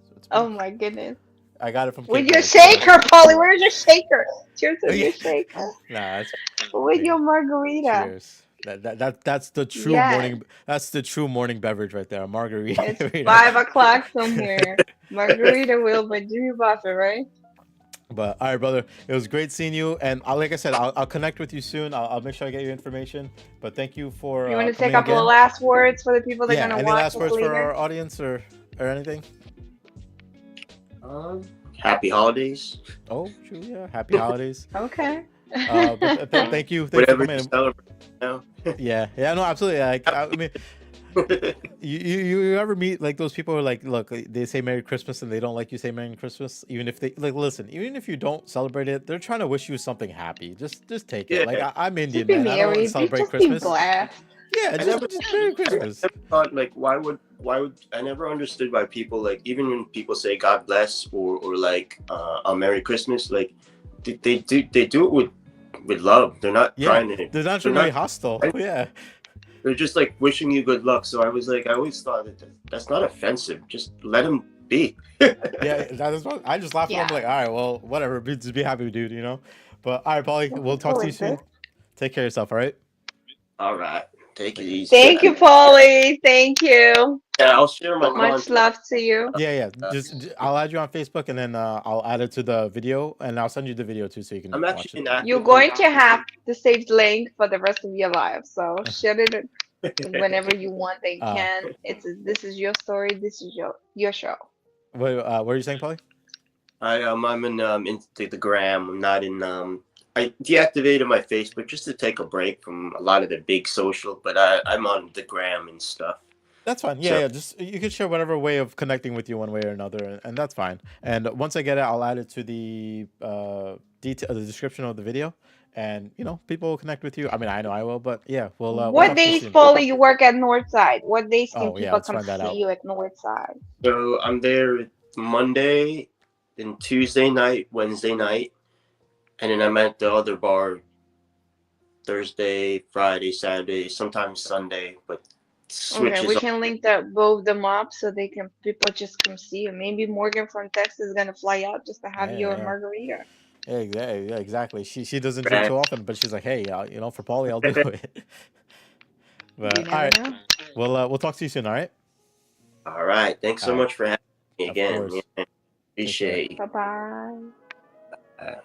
So it's
Oh
pretty.
my goodness.
I got it from
With
Cape
your
Village, so.
shaker, Polly. Where's your shaker? Cheers with your shaker.
Nah, that's
With
yeah.
your margarita.
Cheers. That's the true
Yes.
morning. That's the true morning beverage right there. A
It's
margarita.
5 o'clock somewhere. Margarita will by Jimmy Buffett, right?
But all right, brother. It was great seeing you, and like I said, I'll connect with you soon. I'll make sure I get your information. But thank you for
You want to say a
coming
couple of
again.
last words for the people that are
Yeah.
gonna
Any
watch
last
us
words for
later?
our audience, or anything?
happy holidays.
Oh, true. Yeah. Happy holidays.
Okay.
But thank you for
Whatever you
coming.
celebrate now.
Yeah. Yeah. No, absolutely. Like, I mean, you ever meet like those people who are like, look, they say Merry Christmas and they don't like you say Merry Christmas, even if they like, listen, even if you don't celebrate it, they're trying to wish you something happy. Just take it.
Yeah,
Like, I'm
Just
Indian,
be
man. I don't
merry.
celebrate
Just be
Christmas.
blessed.
Yeah,
I
just
never,
just Merry Christmas.
never thought like why would I never understood why people like even when people say God bless or like a Merry Christmas, like they do it with love. They're not
Yeah,
trying to.
they're not
They're
really
not.
hostile. Yeah,
They're just like wishing you good luck. So I was like, I always thought that's not offensive. Just let them be.
yeah. That is what I just laughed at them.
Yeah.
Like, all right, well, whatever. Just be happy, dude. But all right, Polly, we'll talk to you soon.
Coincidence.
Take care of yourself. All right.
All right, take it easy.
Thank you, Polly. Thank you.
Yeah, I'll share my
Much
contact.
love to you.
Yeah, yeah.
Uh,
I'll add you on Facebook, and then I'll add it to the video, and I'll send you the video too, so you can
I'm
watch
actually
it.
an
You're
active
going to
photographer.
have the saved link for the rest of your life. So share it whenever you want. They
uh,
can. This is your story. This is your show.
what are you saying, Polly?
I'm in Instagram. I'm not in I deactivated my Facebook just to take a break from a lot of the big social, but I'm on the gram and stuff.
That's fine. Yeah,
So
yeah. Just you can share whatever way of connecting with you one way or another, and that's fine. And once I get it, I'll add it to the detail, the description of the video, and people will connect with you. I mean, I know I will, but yeah, we'll
What
talk to you
days,
soon.
Paulie, you work at Northside? What days can
Oh yeah,
people
let's
come
find that
see
out.
you at Northside?
I'm there Monday and Tuesday night, Wednesday night, and then I'm at the other bar Thursday, Friday, Saturday, sometimes Sunday, but
Okay, we
switches.
can link both them up so they can people just come see you. Maybe Morgan from Texas is gonna fly out just to have
Yeah,
you a
yeah,
margarita.
yeah, exactly. Yeah, exactly. She doesn't drink
Right.
too often, but she's like, hey, for Polly, I'll do it.
You
But all
never
right,
know.
we'll talk to you soon. All right.
All right. Thanks
All
so
right.
much for having me
Of
again.
course.
Yeah,
Take care.
appreciate you.
Bye bye.
Uh,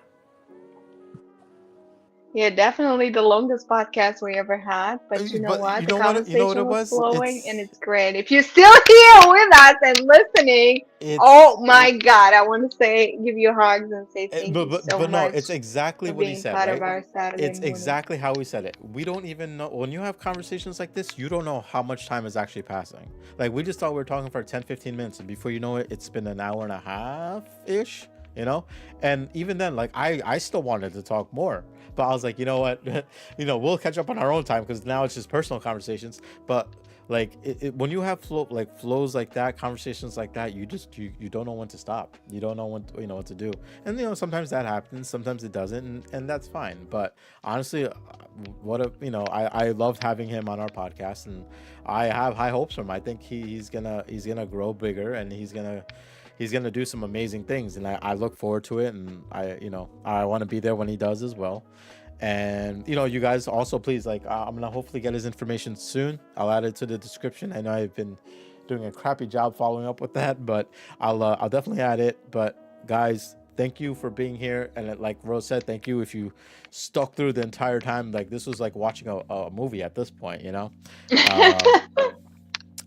Yeah, definitely the longest podcast we ever had. But you know
But
what?
you
The
know what? You know what
conversation
it
was
was?
flowing and it's great. If you're still here with us and listening,
It's
oh my God, I want to say, give you hugs and say thank you so
but no,
much
it's exactly
for
what he
being
said,
part of
right?
our Saturday
It's
morning.
exactly how we said it. We don't even know when you have conversations like this, you don't know how much time is actually passing. Like we just thought we were talking for 10, 15 minutes, and before you know it, it's been an hour and a half ish, you know? And even then, like I still wanted to talk more. But I was like, you know what? We'll catch up on our own time because now it's just personal conversations. But like when you have flows like that, conversations like that, you don't know when to stop. You don't know what to do. And sometimes that happens, sometimes it doesn't, and that's fine. But honestly, what a I loved having him on our podcast, and I have high hopes for him. I think he's gonna grow bigger, and he's gonna do some amazing things, and I look forward to it, and I want to be there when he does as well. And you guys also, please, like, I'm gonna hopefully get his information soon. I'll add it to the description. I know I've been doing a crappy job following up with that, but I'll definitely add it. But guys, thank you for being here, and like Rose said, thank you if you stuck through the entire time. Like this was like watching a movie at this point. um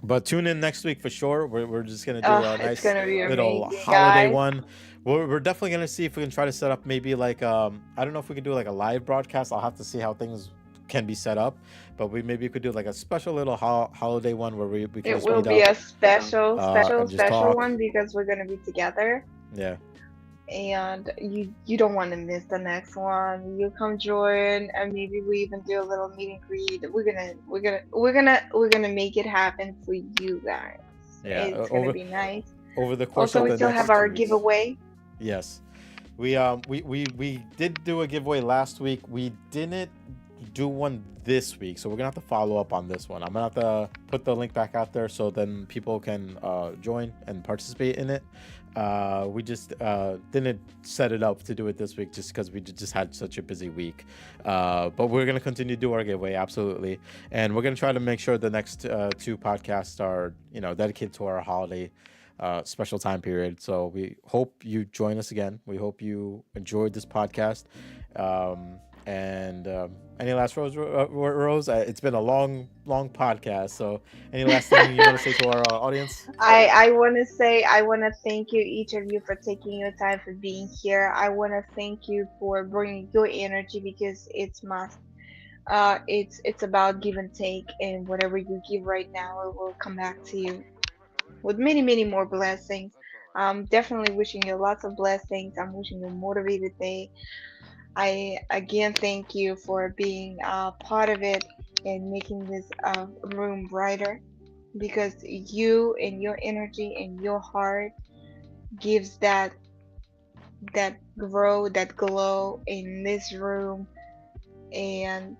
but tune in next week for sure. We're just gonna do a
It's
nice
gonna be
little
amazing,
holiday
guys.
one. We're definitely gonna see if we can try to set up maybe like I don't know if we could do like a live broadcast. I'll have to see how things can be set up, but we maybe could do like a special little holiday one where we can
It
just
will
meet
be
up
a special, special,
and just
special
talk.
one because we're gonna be together.
Yeah,
And you don't want to miss the next one. You come join, and maybe we even do a little meet and greet. We're gonna make it happen for you guys.
yeah.
It's gonna be nice.
Over the course
Also,
of
we
the
still have
next
our
2 weeks.
giveaway.
Yes. We did do a giveaway last week. We didn't do one this week, so we're gonna have to follow up on this one. I'm gonna have to put the link back out there so then people can join and participate in it. We just didn't set it up to do it this week just because we just had such a busy week. But we're gonna continue to do our giveaway, absolutely, and we're gonna try to make sure the next two podcasts are dedicated to our holiday special time period. So we hope you join us again. We hope you enjoyed this podcast. And any last Rose? It's been a long, long podcast. So any last thing you want to say to our audience?
I want to say I want to thank you each of you for taking your time for being here. I want to thank you for bringing your energy because it's must. It's about give and take, and whatever you give right now, it will come back to you with many, many more blessings. I'm definitely wishing you lots of blessings. I'm wishing you a motivated day. I again thank you for being part of it and making this room brighter because you and your energy and your heart gives that that glow in this room, and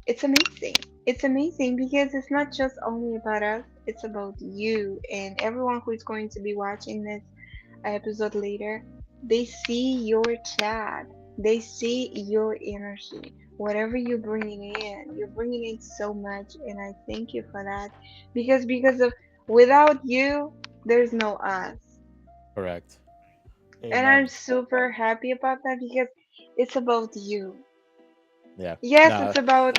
it's amazing. It's amazing because it's not just only about us, it's about you and everyone who is going to be watching this episode later. They see your chat, they see your energy. Whatever you're bringing in so much, and I thank you for that because of Without you, there's no us.
Correct.
And I'm
Amen.
super happy about that because it's about you.
Yeah.
Yes,
Nah.
it's about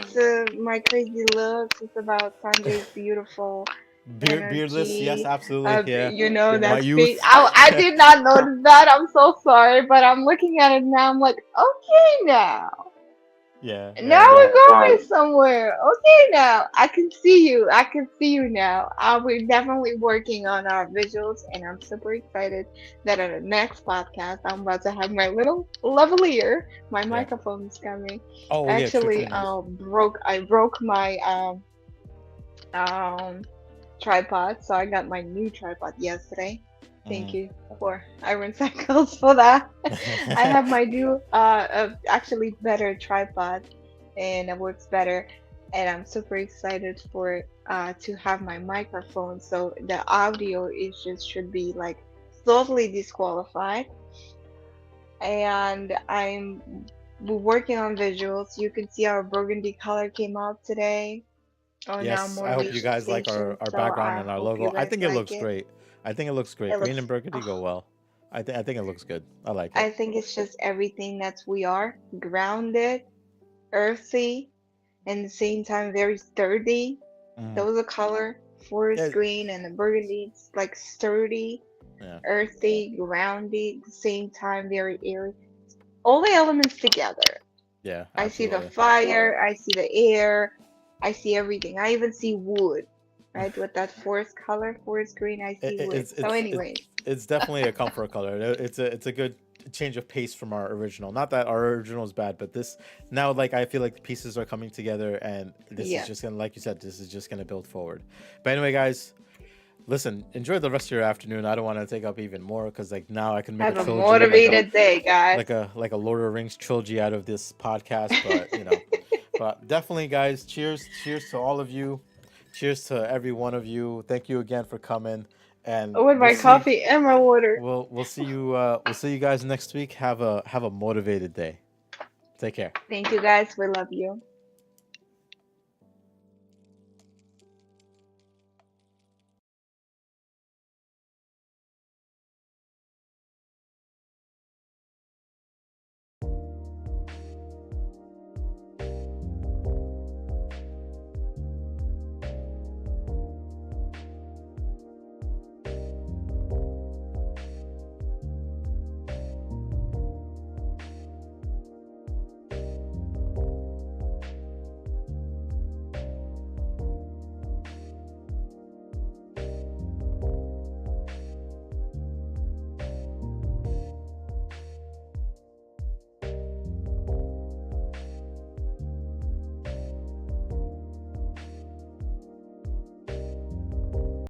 my crazy looks. It's about Sanjay's beautiful
Beardless. Yes,
energy.
absolutely. Yeah.
You know,
My
that's face.
youth.
I did not notice that. I'm so sorry, but I'm looking at it now. I'm like, okay, now.
Yeah.
Now
Yeah. No.
we're going somewhere. Okay, now I can see you. I can see you now. We're definitely working on our visuals, and I'm super excited that on the next podcast, I'm about to have my little lavalier. My
Yeah.
microphone's coming.
Oh yeah.
Actually,
True. Nice.
I broke my um tripod, so I got my new tripod yesterday. Thank
Mm.
you for Iron Cycles for that. I have my new actually better tripod and it works better, and I'm super excited for to have my microphone so the audio is just should be like totally disqualified, and we're working on visuals. You can see our burgundy color came out today on our
Yes. I hope you
motivation
guys like
station,
our
so
background
I
and our
hope you
logo. I
guys
think it
like
looks
it.
great. I think it looks great.
It
Green
looks
and burgundy go
oh,
well. I think it looks good. I like it.
I think it's just everything that we are, grounded, earthy, and at the same time very sturdy.
Mm.
Those are color, forest
Yeah.
green and the burgundy. It's like sturdy,
Yeah.
earthy, grounded, at the same time very airy. All the elements together.
Yeah.
I see the
Absolutely.
fire, I see the air, I see everything. I even see wood, right? With that forest color, forest green, I
it,
see
it-
wood.
it's
So,
it's it,
anyways,
it's definitely a comfort color. It's a good change of pace from our original. Not that our original is bad, but this now, like, I feel like the pieces are coming together, and this is
yeah.
just gonna, like you said, this is just gonna build forward. But anyway, guys, listen, enjoy the rest of your afternoon. I don't want to take up even more because like now I can make a
Have a
trilogy, like a
motivated day, guys.
Lord of the Rings trilogy out of this podcast. But but definitely, guys, cheers to all of you. Cheers to every one of you. Thank you again for coming, and
With my coffee and my water.
we'll see you guys next week. Have a motivated day. Take care.
Thank you, guys. We love you.